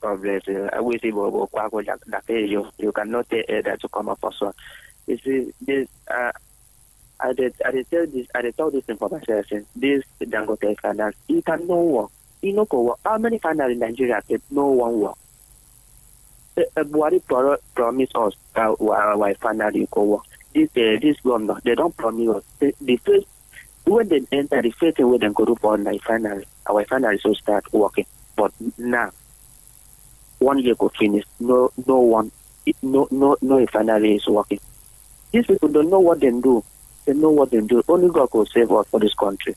God bless you. I wish you cannot tell that to come up also. You see, this I did tell this thing for myself. This Dangote finance, he can no work. He no go work. How many finance in Nigeria said no one work? Buhari promised us why finally go work. This government, they don't promise us. The first when they enter, the first thing when they go to for our refinery will start working. But now 1 year go finish. No refinery is working. These people don't know what they do. They know what they do. Only God will save us for this country.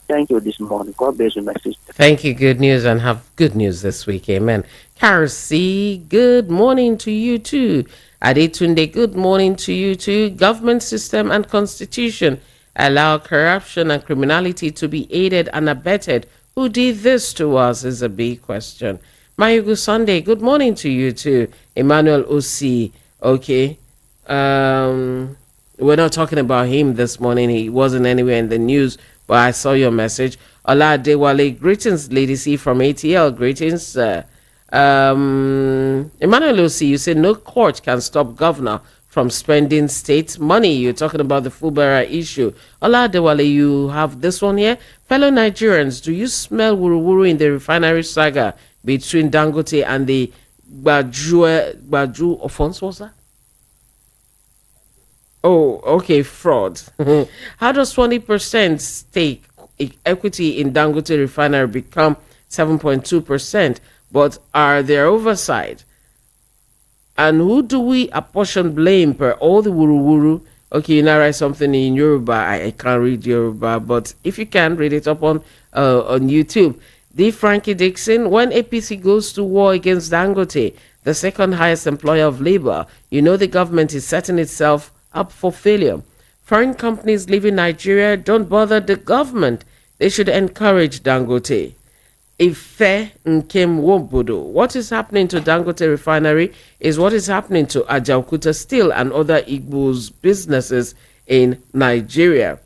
Thank you this morning. God bless you, my sister. Thank you. Good news, and have good news this week. Amen. Karsi, good morning to you too. Adetunde, good morning to you too. Government system and constitution allow corruption and criminality to be aided and abetted. Who did this to us is a big question. Mayugu Sunday, good morning to you too. Emmanuel Osi, okay. We're not talking about him this morning. He wasn't anywhere in the news, but I saw your message. Ola Dewale, greetings, Lady C from ATL. Greetings. Emmanuel Osi, you say no court can stop governor from spending state money. You're talking about the Fulbara issue. Ola Dewale, you have this one here. Fellow Nigerians, do you smell wuru-wuru in the refinery saga between Dangote and the Baju offense, was that? Oh, okay, fraud. How does 20% stake equity in Dangote Refinery become 7.2%. But are there oversight? And who do we apportion blame per all the wuru wuru? Okay, you now write something in Yoruba. I can't read Yoruba, but if you can, read it up on YouTube. The Frankie Dixon, when APC goes to war against Dangote, the second highest employer of labor, you know the government is setting itself up for failure. Foreign companies leaving Nigeria don't bother the government. They should encourage Dangote. Ife Nkem Wobodo. What is happening to Dangote Refinery is what is happening to Ajaokuta Steel and other Igbo's businesses in Nigeria.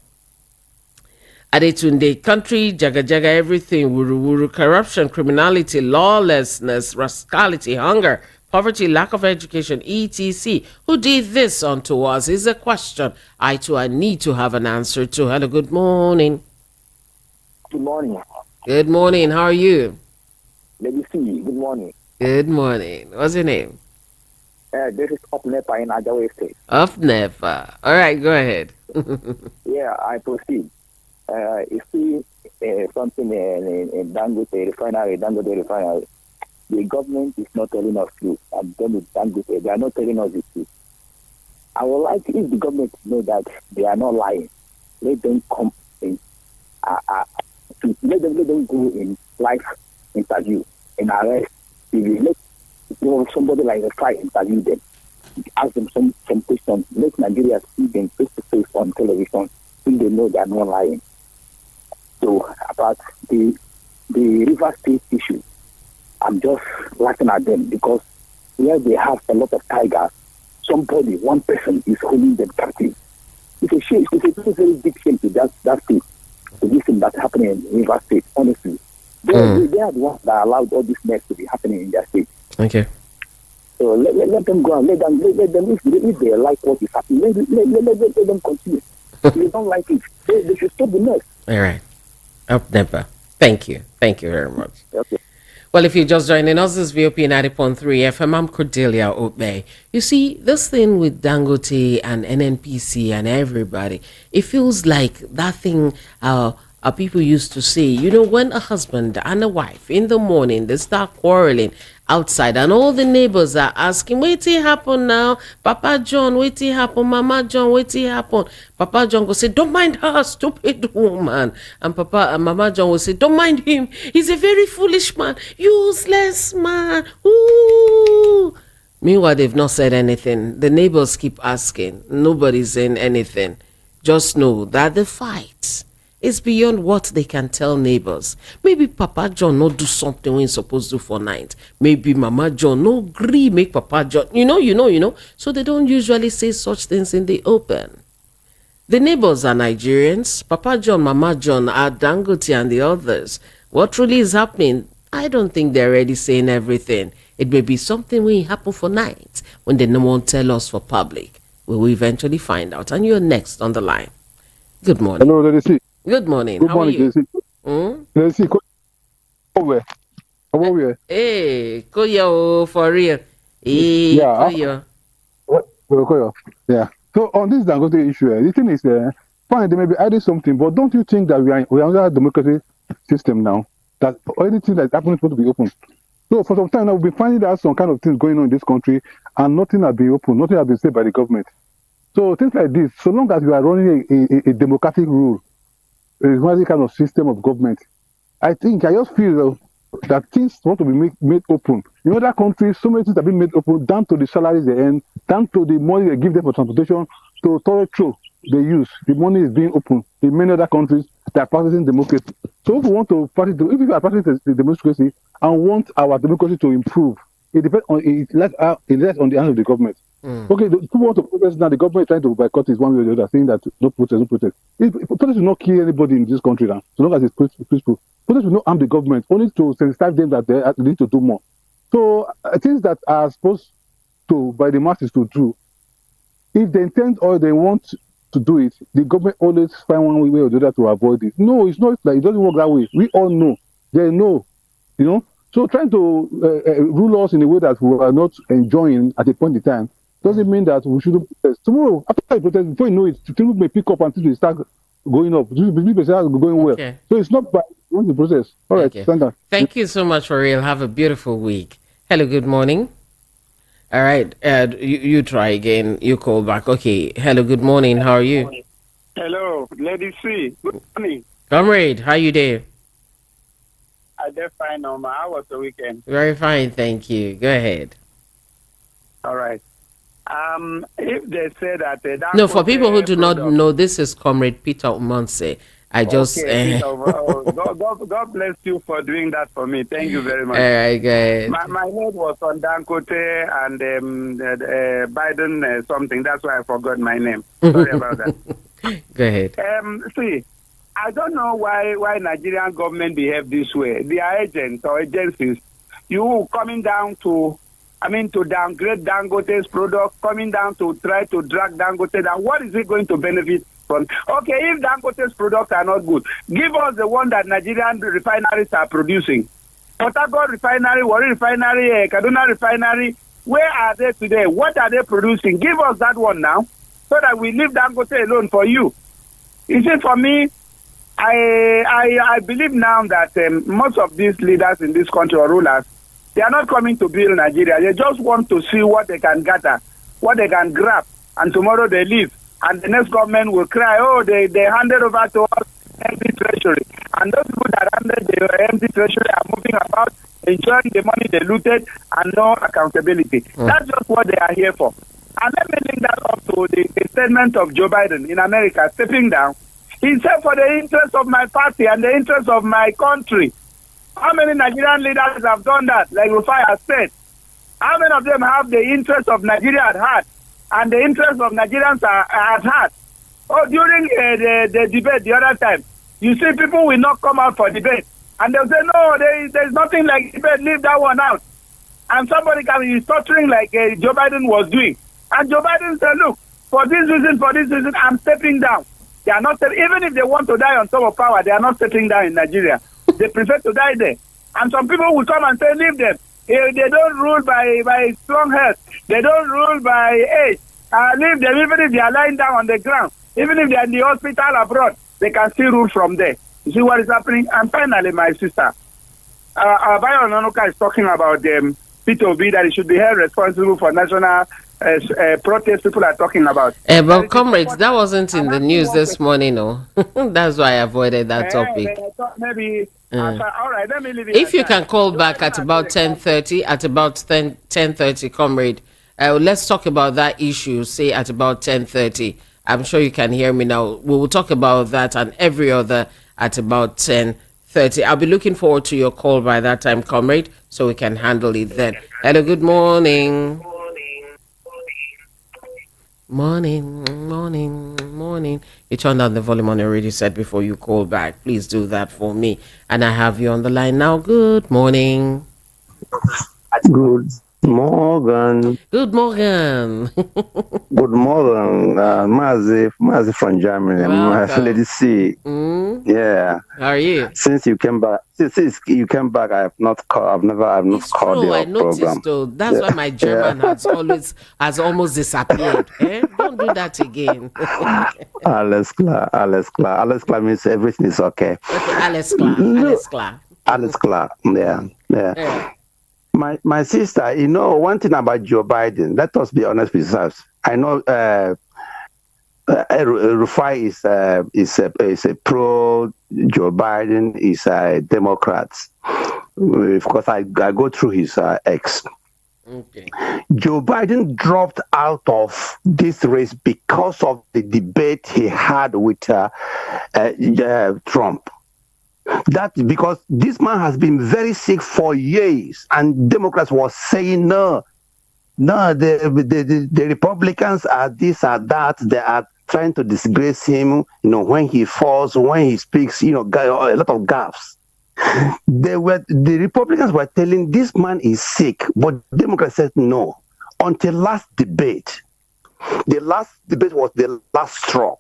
Adetunde, country, jaga jaga, everything, wuru wuru, corruption, criminality, lawlessness, rascality, hunger, poverty, lack of education, etc. Who did this unto us is a question I need to have an answer to. Hello, good morning. Good morning. Good morning. How are you? Lady C, good morning. Good morning. What's your name? This is Up Nepa in Ajawa State. Up Nepa. All right, go ahead. Yeah, I proceed. You see something in Dangote Refinery, the government is not telling us truth. I'm done with Dangote. They are not telling us the truth. I would like if the government know that they are not lying. Let them come in. Let them go in live interview and arrest. Let somebody like a fire interview them. Ask them some questions. Let Nigeria see them face to face on television so they know they are not lying. So about the River State issue, I'm just laughing at them because here they have a lot of tigers. Somebody, one person is holding them captive. It's a shame. It's a very, very big shame to that state. To this thing that's happening in River State, honestly. They are the ones that allowed all this mess to be happening in their state. Okay. So let them go and let them if they like what is happening, let them continue. If they don't like it, they should stop the mess. All right. Up Nepa. Thank you. Thank you very much. Okay. Well, if you're just joining us, this is VOP 90.3 FM. I'm Cordelia Obe. You see, this thing with Dangote and NNPC and everybody, it feels like that thing people used to say, you know, when a husband and a wife in the morning, they start quarreling outside and all the neighbors are asking, wait till happen now, Papa John, wait till happen, Mama John, wait till happen. Papa John will say, don't mind her, stupid woman. And Mama John will say, don't mind him, he's a very foolish man, useless man. Ooh. Meanwhile, they've not said anything. The neighbors keep asking, nobody's saying anything. Just know that the fight is beyond what they can tell neighbors. Maybe Papa John no do something when he's supposed to for night. Maybe Mama John no agree make Papa John, you know. So they don't usually say such things in the open. The neighbors are Nigerians. Papa John, Mama John are Dangote and the others. What really is happening, I don't think they're already saying everything. It may be something will happen for night when they no one tell us for public. We will eventually find out. And you're next on the line. Good morning. Hello, let us see. Good morning. Good How morning, are you? Let's see. Over. Over. Hey, Koyo for real. Hey, Yeah. Koyo. Koyo. Yeah. So on this Dangote issue, the thing is, fine, they may be adding something, but don't you think that we are under a democratic system now? That anything that's happening is supposed to be open. So for some time now, we've been finding that some kind of things going on in this country, and nothing has been open, nothing has been said by the government. So things like this, so long as we are running a democratic rule, a kind of system of government, I just feel that things want to be made open. In other countries, so many things have been made open, down to the salaries they earn, down to the money they give them for transportation, to toilet roll they use. The money is being open. In many other countries, they are practicing democracy. So if we want to practice, if we are practicing the democracy and want our democracy to improve, it depends on it lies on the hands of the government. Okay, the people want to protest now. The government is trying to boycott it one way or the other, saying that no protest, no protest. Protest will not kill anybody in this country now, so long as it's peaceful. Protest will not harm the government, only to sensitize them that they need to do more. So things that are supposed to by the masses to do, if they intend or they want to do it, the government always find one way or the other to avoid it. No, it's not like it doesn't work that way. We all know. They know, you know. So trying to rule us in a way that we are not enjoying at a point in time doesn't mean that we shouldn't protest. Tomorrow, after I protest, before you know it, things may pick up and things will start going up. Things may start going well. Okay. So it's not by What's the process? All right, Okay. stand down. Thank you so much, for real. Have a beautiful week. Hello, good morning. All right, you try again. You call back. Okay. Hello, good morning. How are you? Hello, Lady C. Good morning. Comrade, how you there? I did fine, Norma. How was the weekend? Very fine, thank you. Go ahead. All right. If they say that No, for people who do not product, know, this is Comrade Peter Umonse. I just... okay, Peter, God bless you for doing that for me. Thank you very much. All right, go ahead. My head was on Dangote and Biden something. That's why I forgot my name. Sorry about that. Go ahead. See, I don't know why Nigerian government behave this way. Their agents or agencies, you coming down to downgrade Dangote's product, coming down to try to drag Dangote down. What is it going to benefit from? Okay, if Dangote's products are not good, give us the one that Nigerian refineries are producing. Port Harcourt Refinery, Warri Refinery, Kaduna Refinery, where are they today? What are they producing? Give us that one now, so that we leave Dangote alone for you. You see, for me, I believe now that most of these leaders in this country or rulers, they are not coming to build Nigeria. They just want to see what they can gather, what they can grab, and tomorrow they leave. And the next government will cry, oh, they handed over to us empty treasury. And those people that handed the empty treasury are moving about, enjoying the money they looted, and no accountability. That's just what they are here for. And let me link that up to the statement of Joe Biden in America, stepping down. He said, for the interest of my party and the interest of my country. How many Nigerian leaders have done that, like Rufai has said? How many of them have the interest of Nigeria at heart and the interest of Nigerians at heart? Oh, during the debate the other time, you see people will not come out for debate. And they'll say, no, there's nothing like debate, leave that one out. And somebody can be stuttering like Joe Biden was doing. And Joe Biden said, look, for this reason, I'm stepping down. They are not, even if they want to die on top of power, they are not stepping down in Nigeria. They prefer to die there. And some people will come and say, leave them. They don't rule by strong health. They don't rule by age. Leave them, even if they are lying down on the ground. Even if they are in the hospital abroad, they can still rule from there. You see what is happening? And finally, my sister, Bayo Nonoka is talking about Peter Obi, that he should be held responsible for national protest people are talking about. But comrades, that wasn't in the news this morning, no. That's why I avoided that topic. Maybe. All right, let me leave it. If you can call back at about 10:30, at about 10:30, comrade, let's talk about that issue. Say at about 10:30. I'm sure you can hear me now. We will talk about that and every other at about 10:30. I'll be looking forward to your call by that time, comrade, so we can handle it then. Hello, good morning. Morning. You turned down the volume on your radio set before you call back. Please do that for me. And I have you on the line now. Good morning. Good morning. Good morning. Good morning, Mazi from Germany. Lady C. Yeah. How are you? Since you came back, I have not called. I've not called your I noticed program. though. That's why my German has almost disappeared. Don't do that again. Alles klar means everything is okay. Alles klar. Yeah. My sister, one thing about Joe Biden, let us be honest with us. I know Rufai is a pro Joe Biden, is a Democrat. Of course, I go through his ex. Okay. Joe Biden dropped out of this race because of the debate he had with Trump. That's because this man has been very sick for years, and Democrats was saying no, the Republicans are this or that. They are trying to disgrace him. When he falls, when he speaks, a lot of gaffes. The Republicans were telling this man is sick, but Democrats said no. Until last debate, the last debate was the last straw.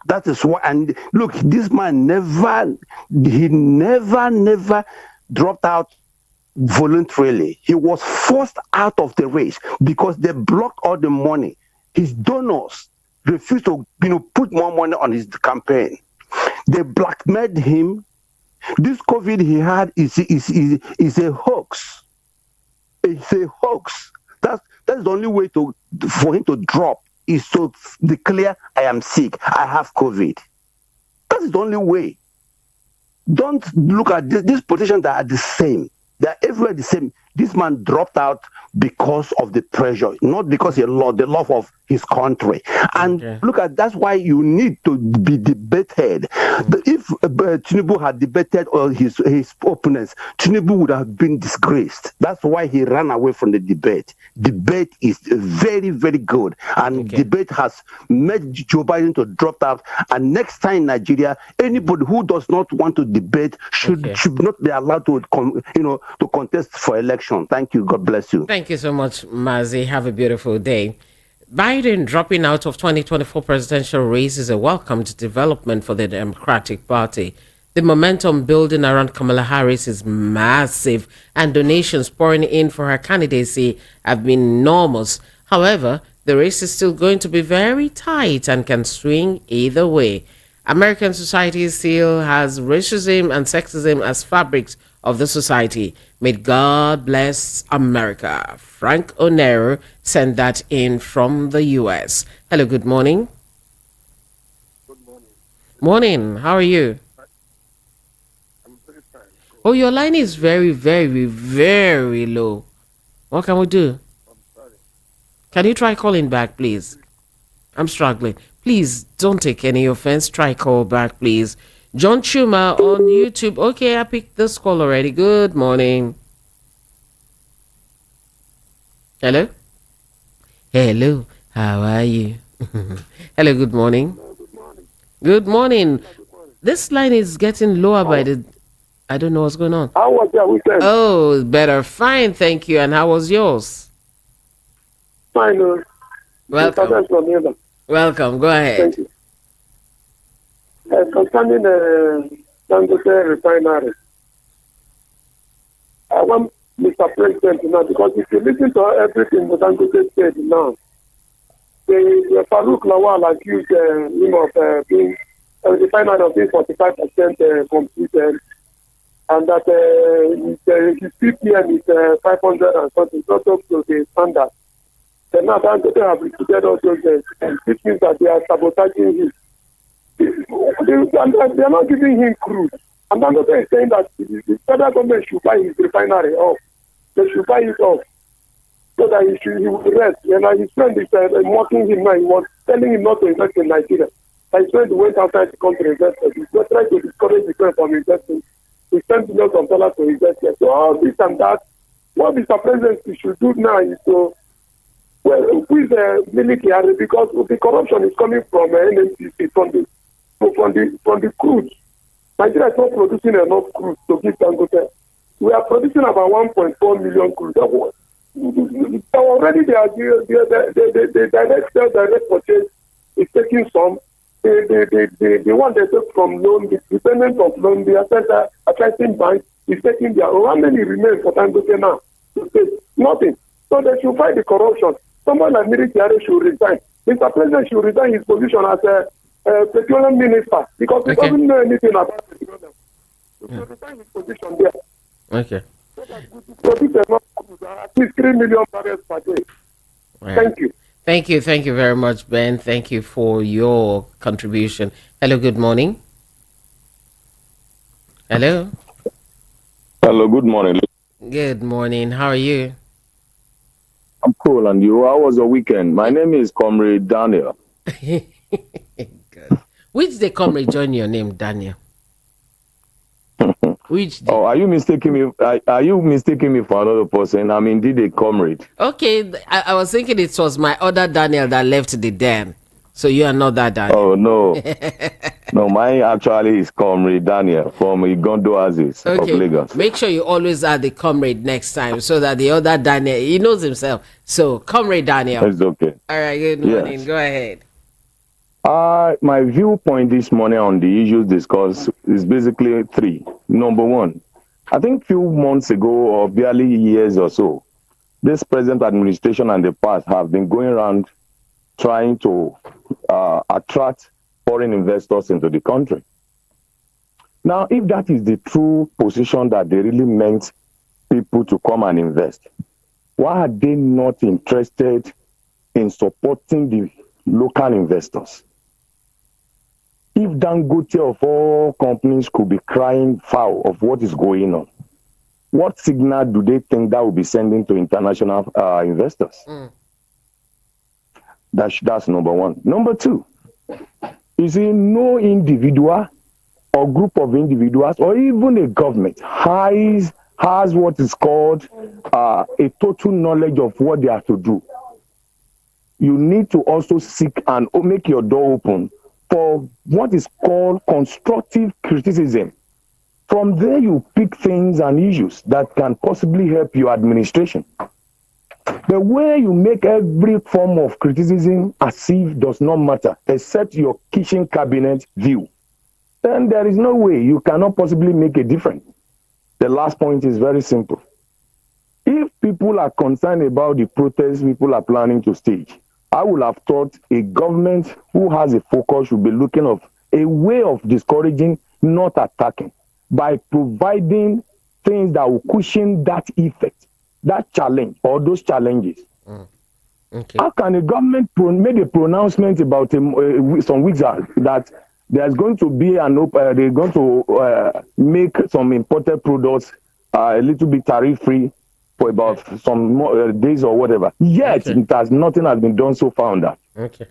That is why, and look, this man never dropped out voluntarily. He was forced out of the race because they blocked all the money. His donors refused to, put more money on his campaign. They blackmailed him. This COVID he had is a hoax. It's a hoax. That's the only way for him to drop is to declare, I am sick, I have COVID. That's the only way. Don't look at these politicians that are the same. They're everywhere the same. This man dropped out because of the pressure, not because the love of his country. And look at that's why you need to be debated. If Tinubu had debated all his opponents, Tinubu would have been disgraced. That's why he ran away from the debate. Debate is very, very good, and debate has made Joe Biden to drop out. And next time in Nigeria, anybody who does not want to debate should not be allowed to contest for election. Thank you. God bless you. Thank you so much, Mazi. Have a beautiful day. Biden dropping out of 2024 presidential race is a welcomed development for the Democratic Party. The momentum building around Kamala Harris is massive, and donations pouring in for her candidacy have been enormous. However, the race is still going to be very tight and can swing either way. American society still has racism and sexism as fabrics of the society. May God bless America. Frank Onero sent that in from the U.S. Hello, good morning. Good morning. Morning, how are you? I'm very fine. Oh, your line is very, very, very low. What can we do? I'm sorry. Can you try calling back, please? I'm struggling. Please don't take any offense. Try call back, please. John Chuma on YouTube. Okay, I picked this call already. Good morning. Hello? Hello, how are you? Hello, good morning. Good morning. Good morning. Good morning. This line is getting lower by the... I don't know what's going on. How was your weekend? Oh, better. Fine, thank you. And how was yours? Fine. Welcome. Welcome. Go ahead. Thank you. Concerning the Dangote Refinery, I want Mr. President now, because if you listen to everything the Dangote said now, the Farouk Lawal accused him of being the refinery of being 45% completed, and that his PPM is 500 and something, not up to the standard. Then now Dangote have repeated all those which means that they are sabotaging him. They are not giving him crude. And Dangote is saying that the federal government should buy his refinery off. They should buy it off so that he will rest. And his friend is mocking him now. He was telling him not to invest in Nigeria. His friend went outside the country and invested. He's not trying to discourage the friend from investing. He spent millions of dollars to invest here. So all this and that, what Mr. President should do now is to increase the military, because the corruption is coming from NNPC, from the crude. Nigeria is not producing enough crude to give Dangote. We are producing about 1.4 million crude. Already the direct purchase is taking some. The one they take from loan, the dependent of loan, the attracting bank is taking their own. How many remain for Dangote now? Nothing. So they should fight the corruption. Someone like military should resign. Mr. President should resign his position as a petroleum minister, because he doesn't know anything about petroleum. He should resign his position there. Okay. So that we produce enough crude, at least 3 million barrels per day. Right. Thank you. Thank you very much, Ben. Thank you for your contribution. Hello, good morning. Hello. Hello, good morning. Good morning. How are you? I'm cool, and you? How was your weekend? My name is Comrade Daniel. Good. Which day comrade join your name, Daniel? Which day? Oh, are you mistaking me? Are you mistaking me for another person? I'm indeed a comrade. Okay, I was thinking it was my other Daniel that left the den. So you are not that Daniel. Oh no, no, mine actually is Comrade Daniel from Igondo Oasis of Lagos. Make sure you always add the comrade next time, so that the other Daniel, he knows himself. So Comrade Daniel. It's okay. All right, good morning. Yes. Go ahead. My viewpoint this morning on the issues discussed is basically three. Number one, I think few months ago, or barely years or so, this present administration and the past have been going around trying to attract foreign investors into the country. Now, if that is the true position that they really meant people to come and invest, why are they not interested in supporting the local investors? If Dangote of all companies could be crying foul of what is going on, what signal do they think that will be sending to international investors? That's number one. Number two, you see, no individual or group of individuals or even a government has what is called a total knowledge of what they have to do. You need to also seek and make your door open for what is called constructive criticism. From there, you pick things and issues that can possibly help your administration. The way you make every form of criticism as if does not matter, except your kitchen cabinet view, then there is no way you cannot possibly make a difference. The last point is very simple. If people are concerned about the protests people are planning to stage, I would have thought a government who has a focus should be looking of a way of discouraging, not attacking, by providing things that will cushion that effect, that challenge, or those challenges. Okay. How can a government make a pronouncement about some weeks that there's going to be they're going to make some imported products a little bit tariff-free for about some more, days or whatever. Yet, nothing has been done so far on that. Okay.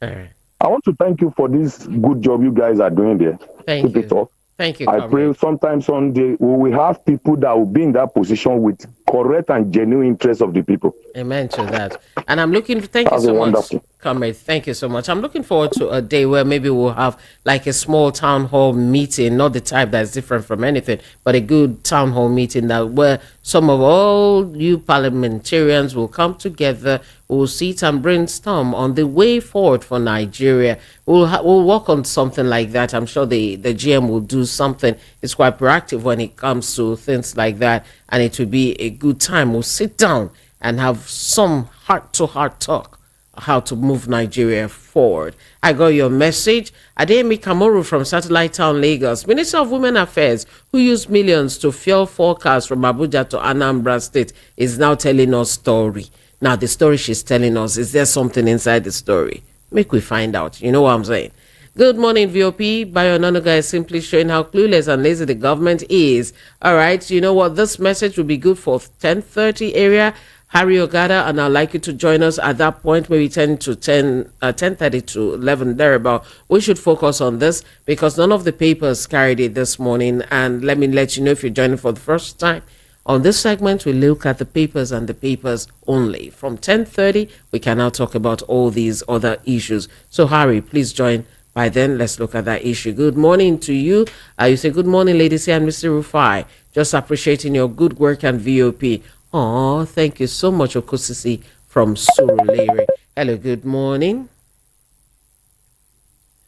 All right. I want to thank you for this good job you guys are doing there. Thank Keep it up. Thank you, I comrade. pray sometime someday we will have people that will be in that position with correct and genuine interest of the people. Amen to that. And I'm looking, thank you That's so much, wonderful. comrade. Thank you so much. I'm looking forward to a day where maybe we'll have like a small town hall meeting, not the type that's different from anything, but a good town hall meeting that where some of all you parliamentarians will come together, we'll sit and brainstorm on the way forward for Nigeria. We'll work on something like that. I'm sure the GM will do something. It's quite proactive when it comes to things like that, and it will be a good time. We'll sit down and have some heart-to-heart talk how to move Nigeria forward. I got your message. Adeyemi Kamoru from Satellite Town, Lagos. Minister of Women Affairs, who used millions to fuel forecasts from Abuja to Anambra State, is now telling us story. Now, the story she's telling us, is there something inside the story? Make we find out. You know what I'm saying? Good morning, VOP. Bayo Nonoga is simply showing how clueless and lazy the government is. All right, you know what? This message will be good for 10:30 area. Harry Ogada, and I'd like you to join us at that point, maybe 10:30 to 11, thereabout. We should focus on this because none of the papers carried it this morning. And let me let you know, if you're joining for the first time, on this segment, we look at the papers and the papers only. From 10:30, we can now talk about all these other issues. So, Harry, please join. By then, let's look at that issue. Good morning to you. You say, good morning, ladies and Mr. Rufai. Just appreciating your good work and VOP. Oh, thank you so much, Okosisi from Surulere. Hello, good morning.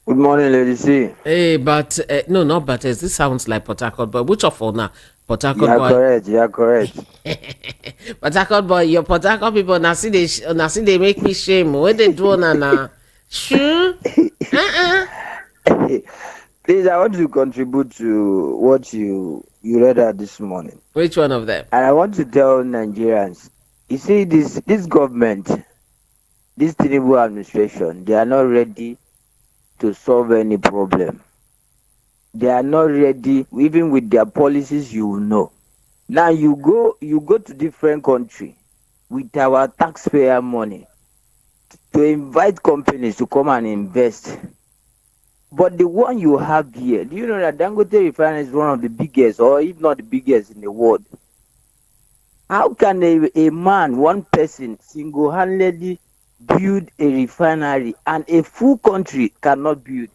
Good morning, Lady C. Hey, but no, not but this sounds like Port Harcourt, but which of all now? Port Harcourt boy. Correct, you are correct. Port Harcourt boy, your Port Harcourt people now see they make me shame. What they do now? Sure. Please, I want to contribute to what you read out this morning. Which one of them? And I want to tell Nigerians, you see, this government, this Tinubu administration, they are not ready to solve any problem. They are not ready, even with their policies, you will know. Now you go to different country with our taxpayer money to invite companies to come and invest. But the one you have here, do you know that Dangote Refinery is one of the biggest, or if not the biggest in the world? How can a man, one person, single-handedly build a refinery and a full country cannot build?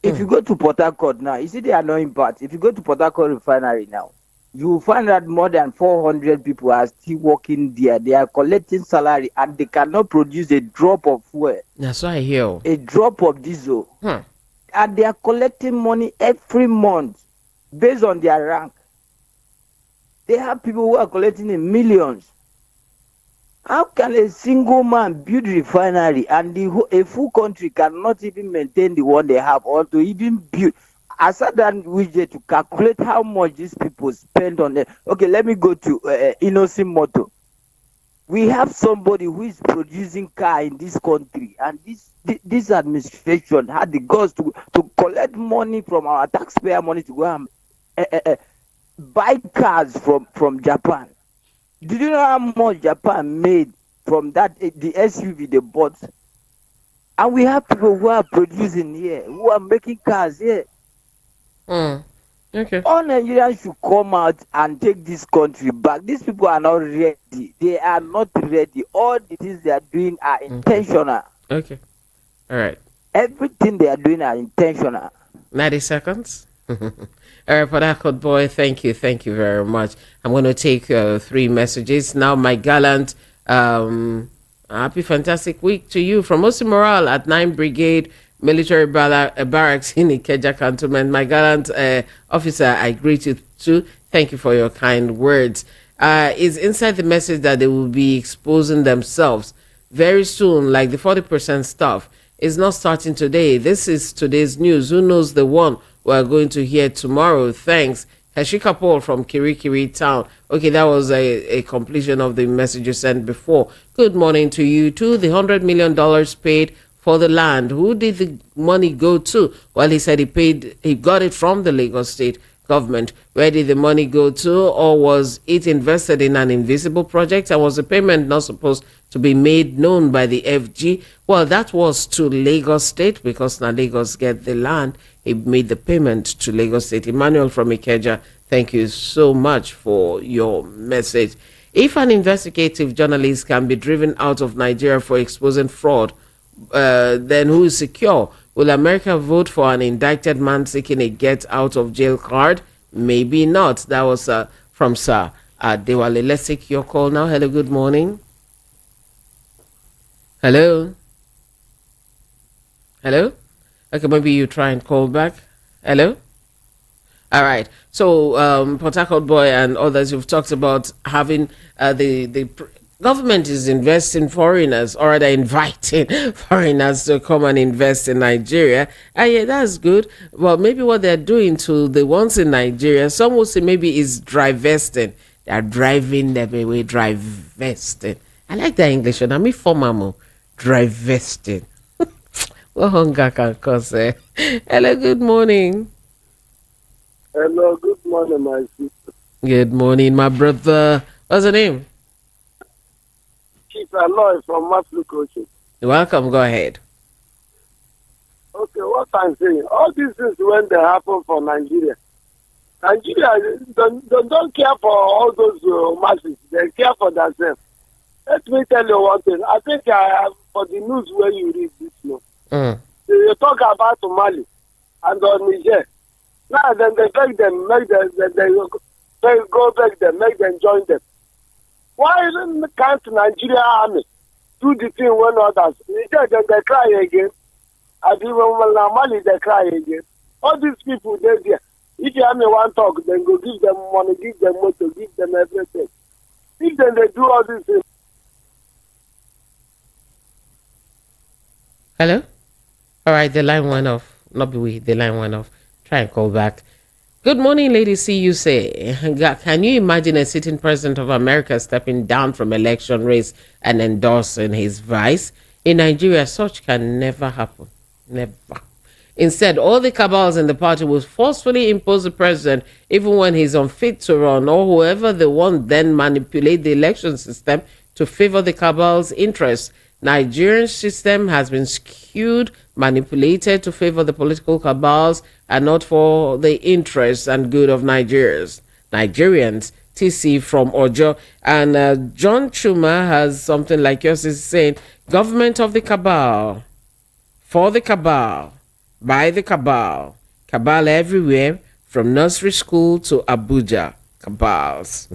If you go to Port Harcourt now, you see the annoying part. If you go to Port Harcourt Refinery now, you will find that more than 400 people are still working there. They are collecting salary and they cannot produce a drop of fuel. That's what I hear. A drop of diesel. And they are collecting money every month based on their rank. They have people who are collecting in millions. How can a single man build refinery and a full country cannot even maintain the one they have or to even build? I sat down with you to calculate how much these people spend on it. Okay, let me go to Innocent Motor. We have somebody who is producing car in this country, and this administration had the guts to collect money from our taxpayer money to go and buy cars from Japan. Did you know how much Japan made from that the SUV they bought? And we have people who are producing here, who are making cars here. Okay. All Nigerians should come out and take this country back. These people are not ready. They are not ready. All the things they are doing are intentional. Okay. All right. Everything they are doing are intentional. 90 seconds. All right, Port boy, thank you. Thank you very much. I'm going to take 3 messages. Now, my gallant, happy, fantastic week to you from Osi Morale at 9 Brigade Military Barracks in Ikeja Cantonment. My gallant officer, I greet you too. Thank you for your kind words. Is inside the message that they will be exposing themselves very soon, like the 40% stuff. It's not starting today. This is today's news. Who knows the one we're going to hear tomorrow? Thanks. Hashika Paul from Kirikiri Town. Okay, that was a completion of the message you sent before. Good morning to you too. The $100 million paid for the land. Who did the money go to? Well, he said he got it from the Lagos State government. Where did the money go to? Or was it invested in an invisible project? And was the payment not supposed to be made known by the FG? Well, that was to Lagos State, because now Lagos get the land. He made the payment to Lagos State. Emmanuel from Ikeja, thank you so much for your message. If an investigative journalist can be driven out of Nigeria for exposing fraud, then who is secure? Will America vote for an indicted man seeking a get out of jail card? Maybe not. That was from Sir Dewale. Let's take your call now. Hello, good morning. Hello. Hello. Okay, maybe you try and call back. Hello. All right. So, Port Harcourt boy and others, you've talked about having the government is investing foreigners, or rather inviting foreigners to come and invest in Nigeria. And yeah, that's good. Well, maybe what they're doing to the ones in Nigeria, some will say maybe is drivesting. They're driving them away, drivesting. I like that English one. I'm a formal drivesting. What hunger can cause? Hello, good morning. Hello, good morning, my sister. Good morning, my brother. What's your name? Chief Aloy from Maslukoche. Welcome, go ahead. Okay, what I'm saying, all these things when they happen for Nigeria. Nigeria don't care for all those masses. They care for themselves. Let me tell you one thing. I think for the news where you read this now, you talk about Mali and Niger. Now then they beg them, make them, they go beg them, make them join them. Why can't Nigeria army do the thing when others? Then they cry again. And even when Mali they cry again. All these people they're there. If the army want talk, then go give them money, give them motor, give them everything. If then they do all these things. Hello? All right, the line went off. Not be we, the line went off. Try and call back. Good morning, lady. See you say. Can you imagine a sitting president of America stepping down from election race and endorsing his vice? In Nigeria, such can never happen. Never. Instead, all the cabals in the party will forcefully impose the president, even when he's unfit to run, or whoever they want, then manipulate the election system to favor the cabal's interests. Nigerian system has been skewed, manipulated to favor the political cabals and not for the interests and good of Nigerians. TC from Ojo. And John Chuma has something like yours is saying, government of the cabal, for the cabal, by the cabal, cabal everywhere, from nursery school to Abuja, cabals.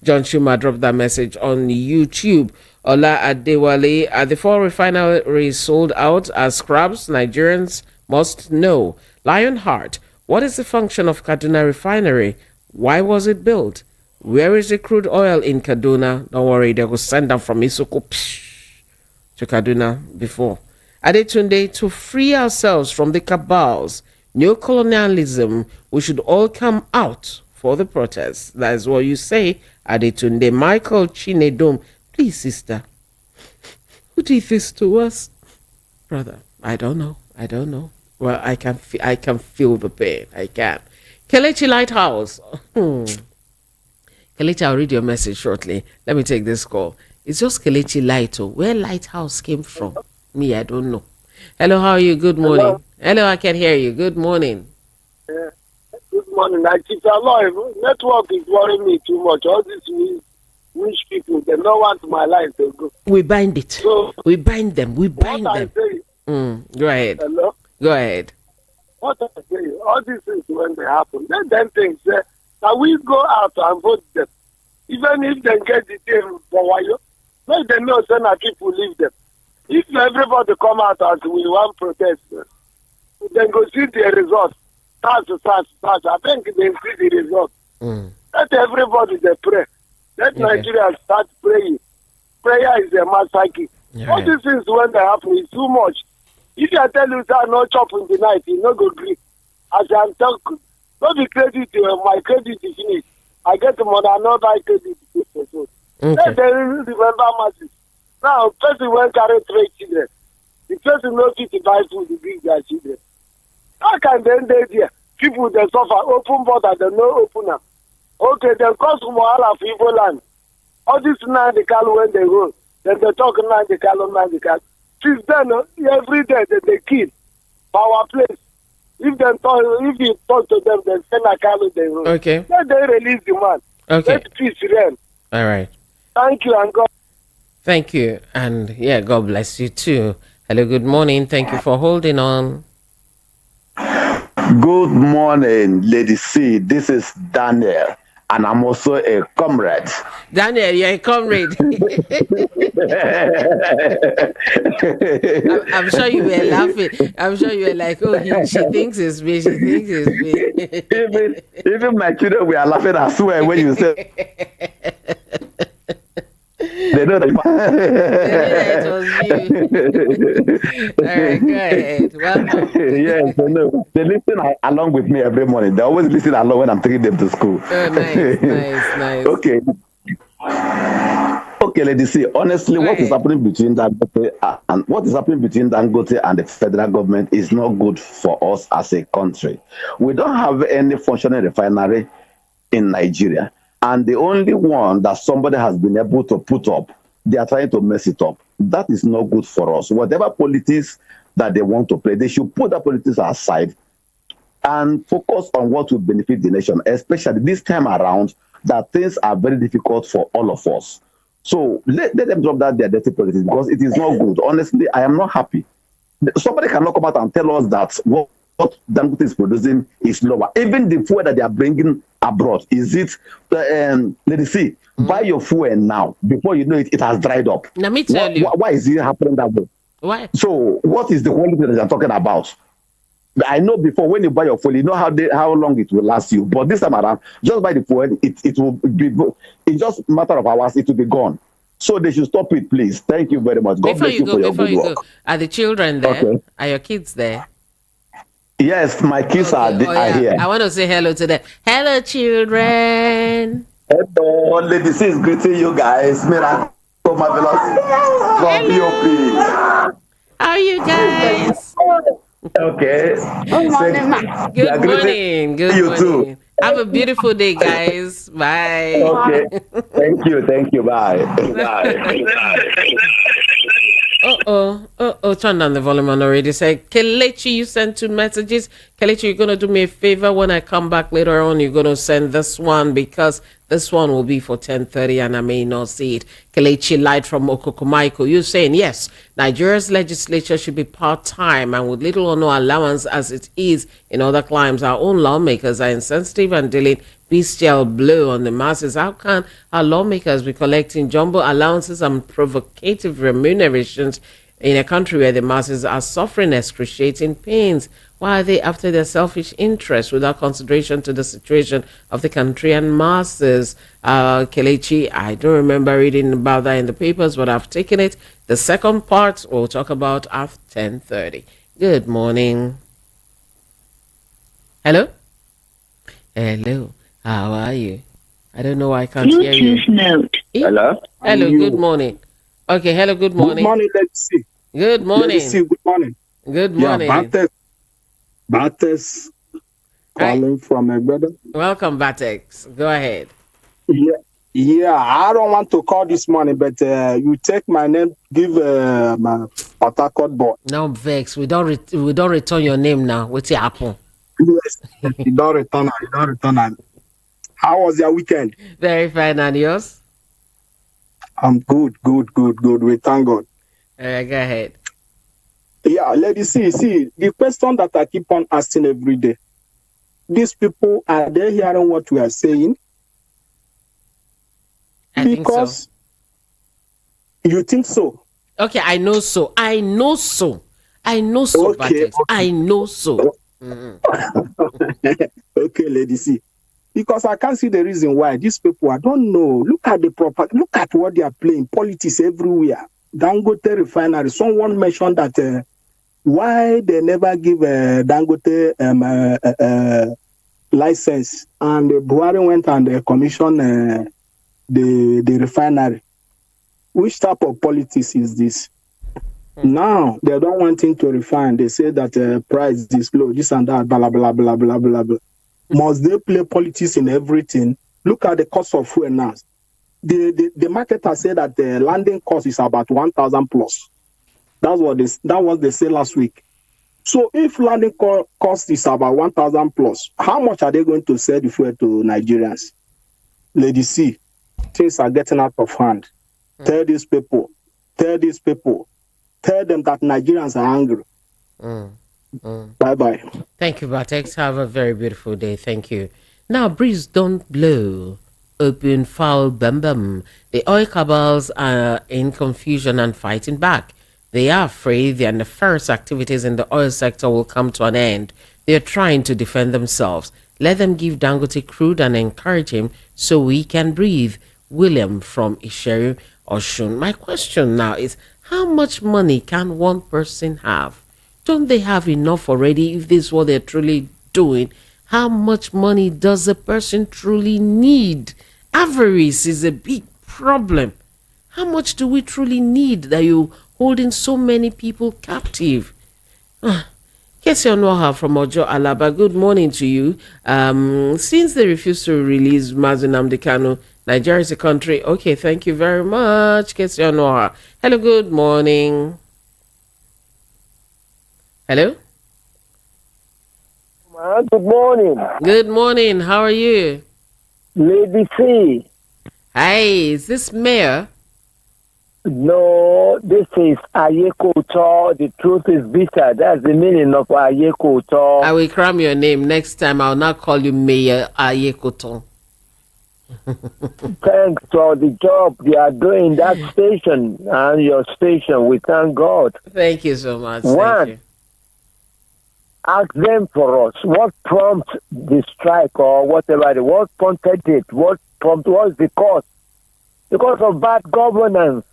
John Chuma dropped that message on YouTube. Ola Adewale, are the 4 refineries sold out as scraps? Nigerians must know. Lionheart, what is the function of Kaduna Refinery? Why was it built? Where is the crude oil in Kaduna? Don't worry, they will send them from Isoko to Kaduna before. Adetunde, to free ourselves from the cabals, No colonialism. We should all come out for the protest. That's what you say, Adetunde. Michael Chinedom. Please, sister, who did this to us? Brother, I don't know. Well, I can feel the pain. I can. Kelechi Lighthouse. Kelechi, I'll read your message shortly. Let me take this call. It's just Kelechi Lighto. Where Lighthouse came from? Me, I don't know. Hello, how are you? Good morning. Hello, I can hear you. Good morning. Yeah. Good morning. I keep alive. Network is worrying me too much. All these rich people, they don't want my life to go. We bind it. So, we bind them. We bind them. Go ahead. Hello? Go ahead. What I say, all these things when they happen, then them things say, can we go out and vote them? Even if they get the thing for while, make them know so that people leave them. If everybody come out and we want protest, then go see the result. Start. I think they see the result. Let everybody they pray. Let Nigeria start praying. Prayer is a massacre. Right. All these things when they happen is too much. If I tell you that no chop in the night, you no go agree. As I'm talking, not the credit, my credit is finished. I get the money, I not buy credit. Let them remember masses. Now, person will carry 3 children. The person no fit to buy food to bring their children. How can they end there? People they suffer, open border, they no open up. Okay, then cause Mohala for Igbo land. All this Nandikalu when they go, then they talk Nandikalu. Since then, every day they kill our place. If you talk to them, then send a Kalu they roll. Okay. Let they release the man. Okay. Let peace reign. All right. Thank you and God. Thank you. And yeah, God bless you too. Hello, good morning. Thank you for holding on. Good morning, Lady C. This is Daniel, and I'm also a comrade. Daniel, you're a comrade. I'm sure you were laughing. I'm sure you were like, oh, she thinks it's me. She thinks it's me. even my children were laughing as well when you said. They know that it was you. All right, go ahead. Welcome. Yes, they know. They listen along with me every morning. They always listen along when I'm taking them to school. Oh, nice. Okay. Okay, ladies, see, honestly, what is happening between Dangote and what is happening between Dangote and the federal government is not good for us as a country. We don't have any functioning refinery in Nigeria. And the only one that somebody has been able to put up, they are trying to mess it up. That is not good for us. Whatever politics that they want to play, they should put that politics aside and focus on what will benefit the nation, especially this time around that things are very difficult for all of us. So let them drop that their dirty politics because it is not good. Honestly, I am not happy. Somebody cannot come out and tell us that what Dangote is producing is lower. Even the fuel that they are bringing abroad, is it, let us see, buy your fuel now. Before you know it, it has dried up. Let me tell you. Why is it happening that way? Why? So what is the quality that I'm talking about? I know before when you buy your fuel, you know how long it will last you. But this time around, just buy the fuel, it will be, in just a matter of hours, it will be gone. So they should stop it, please. Thank you very much. God bless you for your good work. Are the children there? Okay. Are your kids there? Yes, my kids are here. I want to say hello to them. Hello, children. Hello, ladies is greeting you guys. Miracle marvelous from BOP. How are you guys? Okay. Good morning. Good morning. Good you morning. Too. Have a beautiful day, guys. Bye. Okay. Thank you. Bye. Turn down the volume on already. Say, Kelechi, you sent 2 messages. Kelechi, you're going to do me a favor. When I come back later on, you're going to send this one because this one will be for 10:30 and I may not see it. Kelechi Light from Okokomaiko. You're saying, yes, Nigeria's legislature should be part-time and with little or no allowance as it is in other climes. Our own lawmakers are insensitive and dealing bestial blow on the masses. How can our lawmakers be collecting jumbo allowances and provocative remunerations in a country where the masses are suffering excruciating pains? Why are they after their selfish interests without consideration to the situation of the country and masses? Kelechi, I don't remember reading about that in the papers, but I've taken it. The second part we'll talk about after 10:30. Good morning. Hello? Hello. How are you? I don't know why I can't hear you. Mode. Hello? Hello, good morning. Okay, hello, good morning. Good morning, let's see. Good morning. Let's see, good morning. Good morning. Yeah, Bates calling from Egbeda. Welcome, Batex. Go ahead. Yeah, I don't want to call this morning, but you take my name, give my Otakot boy. No vex. We don't return your name now. What's it happen? Yes, you don't return. How was your weekend? Very fine, and yours? I'm good. We thank God. All right, go ahead. Yeah, ladies, see, the question that I keep on asking every day. These people, are they hearing what we are saying? Because you think so. Okay, I know so. Okay. Batex. I know so. Okay, ladies, see. Because I can't see the reason why these people, I don't know. Look at what they are playing. Politics everywhere. Dangote Refinery. Someone mentioned that why they never give Dangote license, and Buhari went and commissioned the refinery. Which type of politics is this? Now they don't want him to refine. They say that price is low, this and that, blah blah blah blah blah blah. Must they play politics in everything? Look at the cost of fuel now. The marketer said that the landing cost is about 1,000 plus. That was they said last week. So if landing cost is about 1,000 plus, how much are they going to sell the fuel to Nigerians? Ladies, see, things are getting out of hand. Tell these people, tell them that Nigerians are angry. Bye-bye. Thank you, Batex. Have a very beautiful day. Thank you. Now, breeze don't blow. Open foul bum bum. The oil cabals are in confusion and fighting back. They are afraid their nefarious activities in the oil sector will come to an end. They are trying to defend themselves. Let them give Dangote crude and encourage him so we can breathe. William from Isheru Oshun. My question now is, how much money can one person have? Don't they have enough already if this is what they're truly doing? How much money does a person truly need? Avarice is a big problem. How much do we truly need that you're holding so many people captive? Kesi Onoha from Ojo Alaba, good morning to you. Since they refuse to release Mazi Nnamdi Kanu, Nigeria is a country. Okay, thank you very much, Kesi Onoha. Hello, good morning. Hello? Good morning. Good morning. How are you? Lady C. Hi, is this Mayor? No, this is Ayekoto. The truth is bitter. That's the meaning of Ayekoto. I will cram your name next time. I'll not call you Mayor Ayekoto. Thanks for the job you are doing, that station and your station. We thank God. Thank you so much. One, Thank you. ask them for us. What prompted the strike or whatever? What prompted it? What was the cause? Because of bad governance.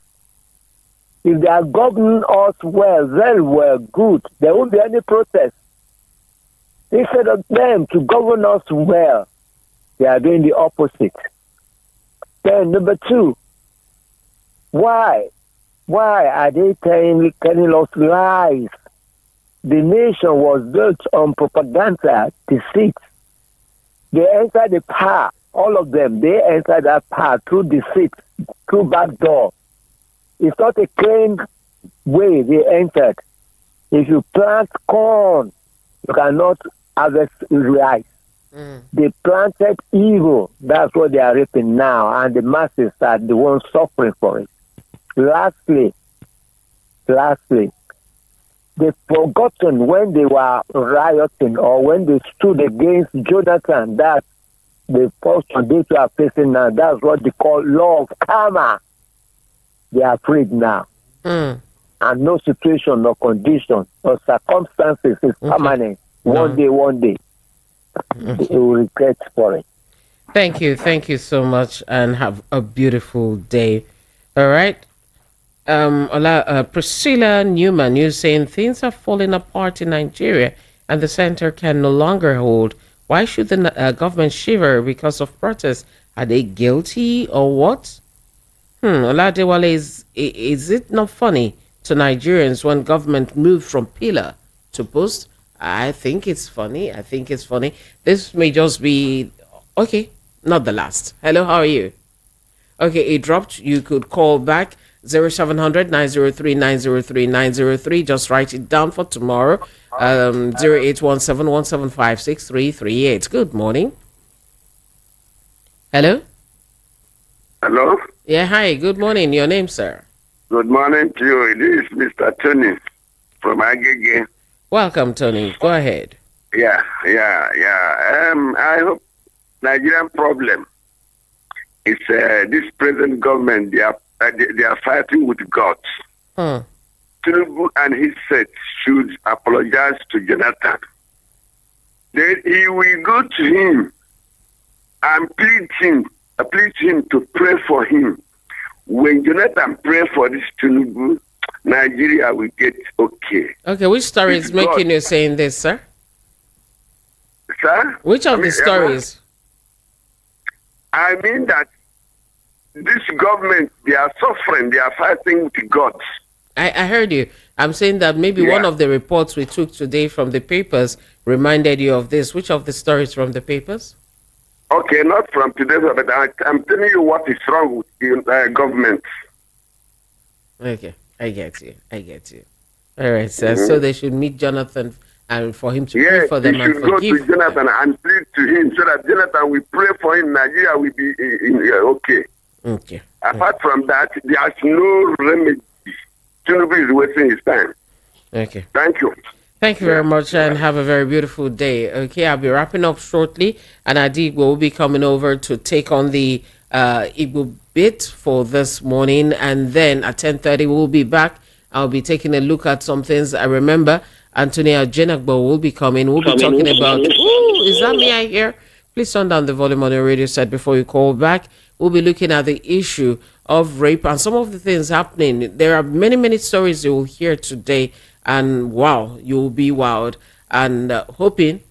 If they are governing us well, very well, good, there won't be any protest. Instead of them to govern us well, they are doing the opposite. Then number two, why are they telling us lies? The nation was built on propaganda, deceit. They entered the power, all of them, they entered that power through deceit, through back door. It's not a clean way they entered. If you plant corn, you cannot harvest rice. They planted evil. That's what they are reaping now, and the masses are the ones suffering for it. Lastly, they've forgotten when they were rioting or when they stood against Jonathan. That's the first one they are facing now. That's what they call law of karma. They are afraid now. And no situation, no condition, no circumstances is permanent. One day. They will regret for it. Thank you so much, and have a beautiful day. All right. Priscilla Newman, you're saying things are falling apart in Nigeria and the center can no longer hold. Why should the government shiver because of protests? Are they guilty or what? Oladewale, is it not funny to Nigerians when government move from pillar to post? I think it's funny. I think it's funny. This may just be okay. Not the last. Hello, how are you? Okay, it dropped. You could call back 0700 903. Just write it down for tomorrow. 0817 Good morning. Hello? Hello? Yeah, hi. Good morning. Your name, sir? Good morning to you. This is Mr. Tony from Agege. Welcome, Tony. Go ahead. Yeah. I hope Nigerian problem is this present government, they are fighting with God. Tinubu and his set should apologize to Jonathan. Then he will go to him and plead him to pray for him. When Jonathan pray for this Tinubu, Nigeria will get okay. Okay, which story is making you saying this, sir? Sir? Which of the stories? I mean that this government, they are suffering, they are fighting with God. I heard you. I'm saying that maybe one of the reports we took today from the papers reminded you of this. Which of the stories from the papers? Okay, not from today, but I'm telling you what is wrong with the government. Okay, I get you. All right, sir. So they should meet Jonathan and for him to pray for them and forgive. Yes, you should go to Jonathan and plead to him so that Jonathan will pray for him. Nigeria will be okay. Okay. Apart from that, there's no remedy. Tinubu is wasting his time. Okay. Thank you. Thank you very much and have a very beautiful day. Okay, I'll be wrapping up shortly and Adigbo will be coming over to take on the Igbo bit for this morning, and then at 10:30 we'll be back. I'll be taking a look at some things. I remember Antonia Jenagbo will be coming. We'll be talking about, is that me I hear? Please turn down the volume on your radio set before you call back. We'll be looking at the issue of rape and some of the things happening. There are many stories you will hear today, and wow, you'll be wowed. And hoping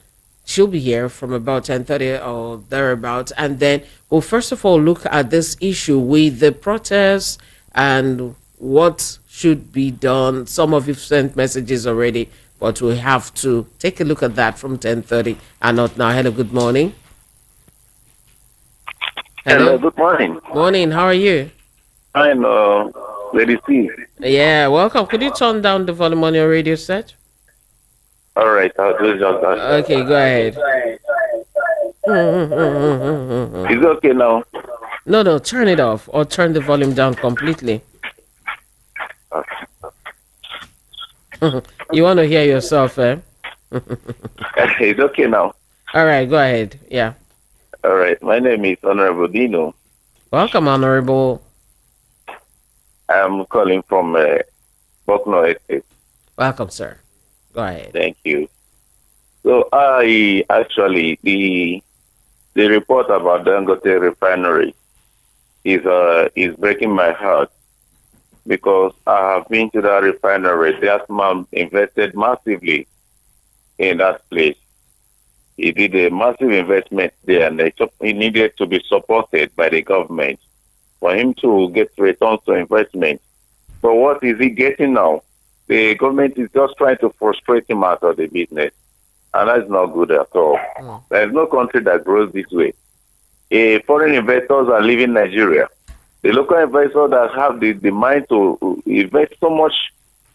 she'll be here from about 10:30 or thereabouts. And then we'll first of all look at this issue with the protests and what should be done. Some of you sent messages already, but we have to take a look at that from 10:30 and not now. Hello, good morning. Hello, good morning. Morning, how are you? I'm Lady C. Yeah, welcome. Could you turn down the volume on your radio set? All right, I'll do just that. Okay, go ahead. Is it okay now? No, turn it off or turn the volume down completely. You want to hear yourself, eh? It's okay now. All right, go ahead. Yeah. All right, my name is Honorable Dino. Welcome, Honorable. I'm calling from Bucknell Estate. Welcome, sir. Go ahead. Thank you. So the report about Dangote Refinery is breaking my heart, because I have been to that refinery. That man invested massively in that place. He did a massive investment there, and he needed to be supported by the government for him to get returns to investment. But what is he getting now? The government is just trying to frustrate him out of the business, and that's not good at all. There is no country that grows this way. Foreign investors are leaving Nigeria. The local investors that have the mind to invest so much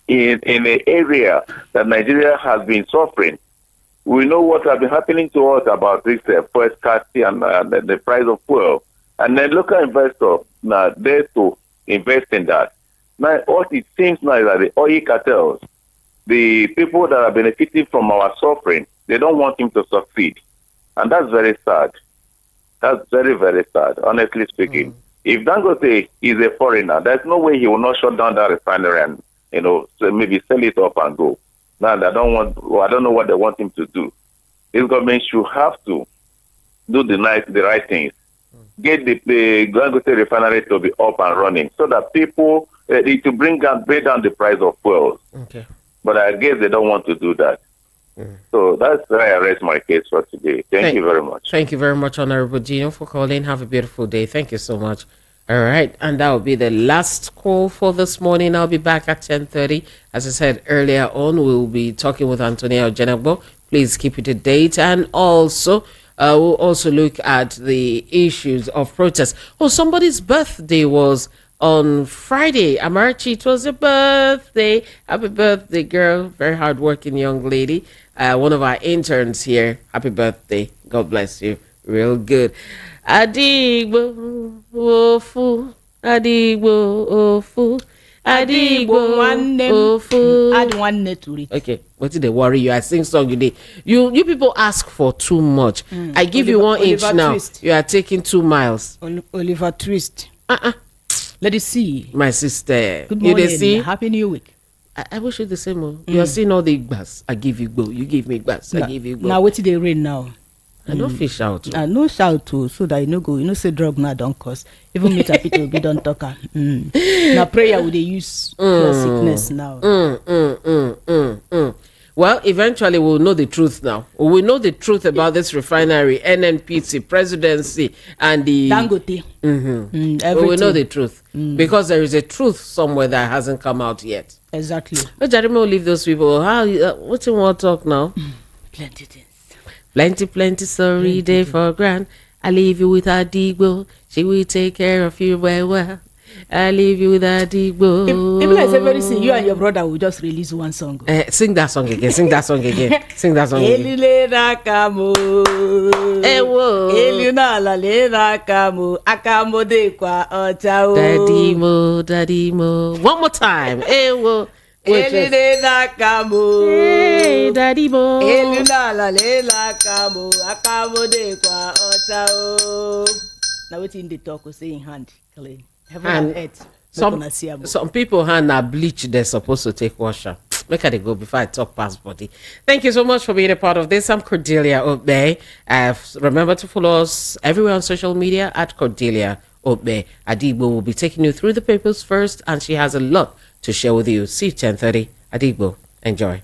in the area that Nigeria has been suffering. We know what has been happening to us about this fuel scarcity and the price of fuel. And then local investors now there to invest in that. Now, what it seems now is that the oil cartels, the people that are benefiting from our suffering, they don't want him to succeed. And that's very sad. That's very, very sad, honestly speaking. If Dangote is a foreigner, there's no way he will not shut down that refinery and, so maybe sell it up and go. Now, I don't know what they want him to do. This government should have to do the right things. Get the Dangote refinery to be up and running so that people, to bring down the price of fuel. Okay. But I guess they don't want to do that. So that's why I raised my case for today. Thank you very much. Thank you very much, Honorable Gino, for calling. Have a beautiful day. Thank you so much. All right, and that will be the last call for this morning. I'll be back at 10:30. As I said earlier on, we'll be talking with Antonia Ojenagbo. Please keep it a date, and also we'll also look at the issues of protest. Oh, somebody's birthday was on Friday. Amarachi, it was a birthday. Happy birthday, girl. Very hardworking young lady. One of our interns here. Happy birthday. God bless you. Real good. Adigbo ofu. Adigbo ofu. Adigbo ofu. Add one net to it. Okay, what did they worry you? I sing song you did. You people ask for too much. I give you 1 inch now. Twist. You are taking 2 miles. Oliver Twist. Let us see. My sister. Good morning. You see? Happy New Week. I wish you the same. You are seeing all the gbas. I give you go. You give me gbas. I give you go. Now what did they rain now? I no fish out. I no shout too, so that you no go. You know say drug now don't cost. Even me happy to be don't talk. Now prayer would they use cure sickness now. Well, eventually we'll know the truth now. We will know the truth about this refinery, NNPC, presidency, and the Dangote. We will know the truth because there is a truth somewhere that hasn't come out yet. Exactly. But Jeremy will leave those people. How? What you want to talk now? Plenty things. Plenty, sorry, day for grand. I leave you with Adigbo. She will take care of you well. I leave you with Adigbo. If like say very soon, you and your brother will just release one song. Sing that song again. Sing that song again. Sing that song again. Elile nakamo. Ewo. Elina la le nakamo. Akamo de kwa ochao. Daddy mo. One more time. Ewo. Elile nakamo. Hey, daddy mo. Elina la le nakamo. Akamo de kwa ochao. Now what's in the talk we say in hand clean. Heaven and earth. Some people hand a bleach they're supposed to take washer. Make it go before I talk past body. Thank you so much for being a part of this. I'm Cordelia Obe. Remember to follow us everywhere on social media at Cordelia Obe. Adigbo will be taking you through the papers first, and she has a lot to share with you. See you 10:30. Adigbo, enjoy.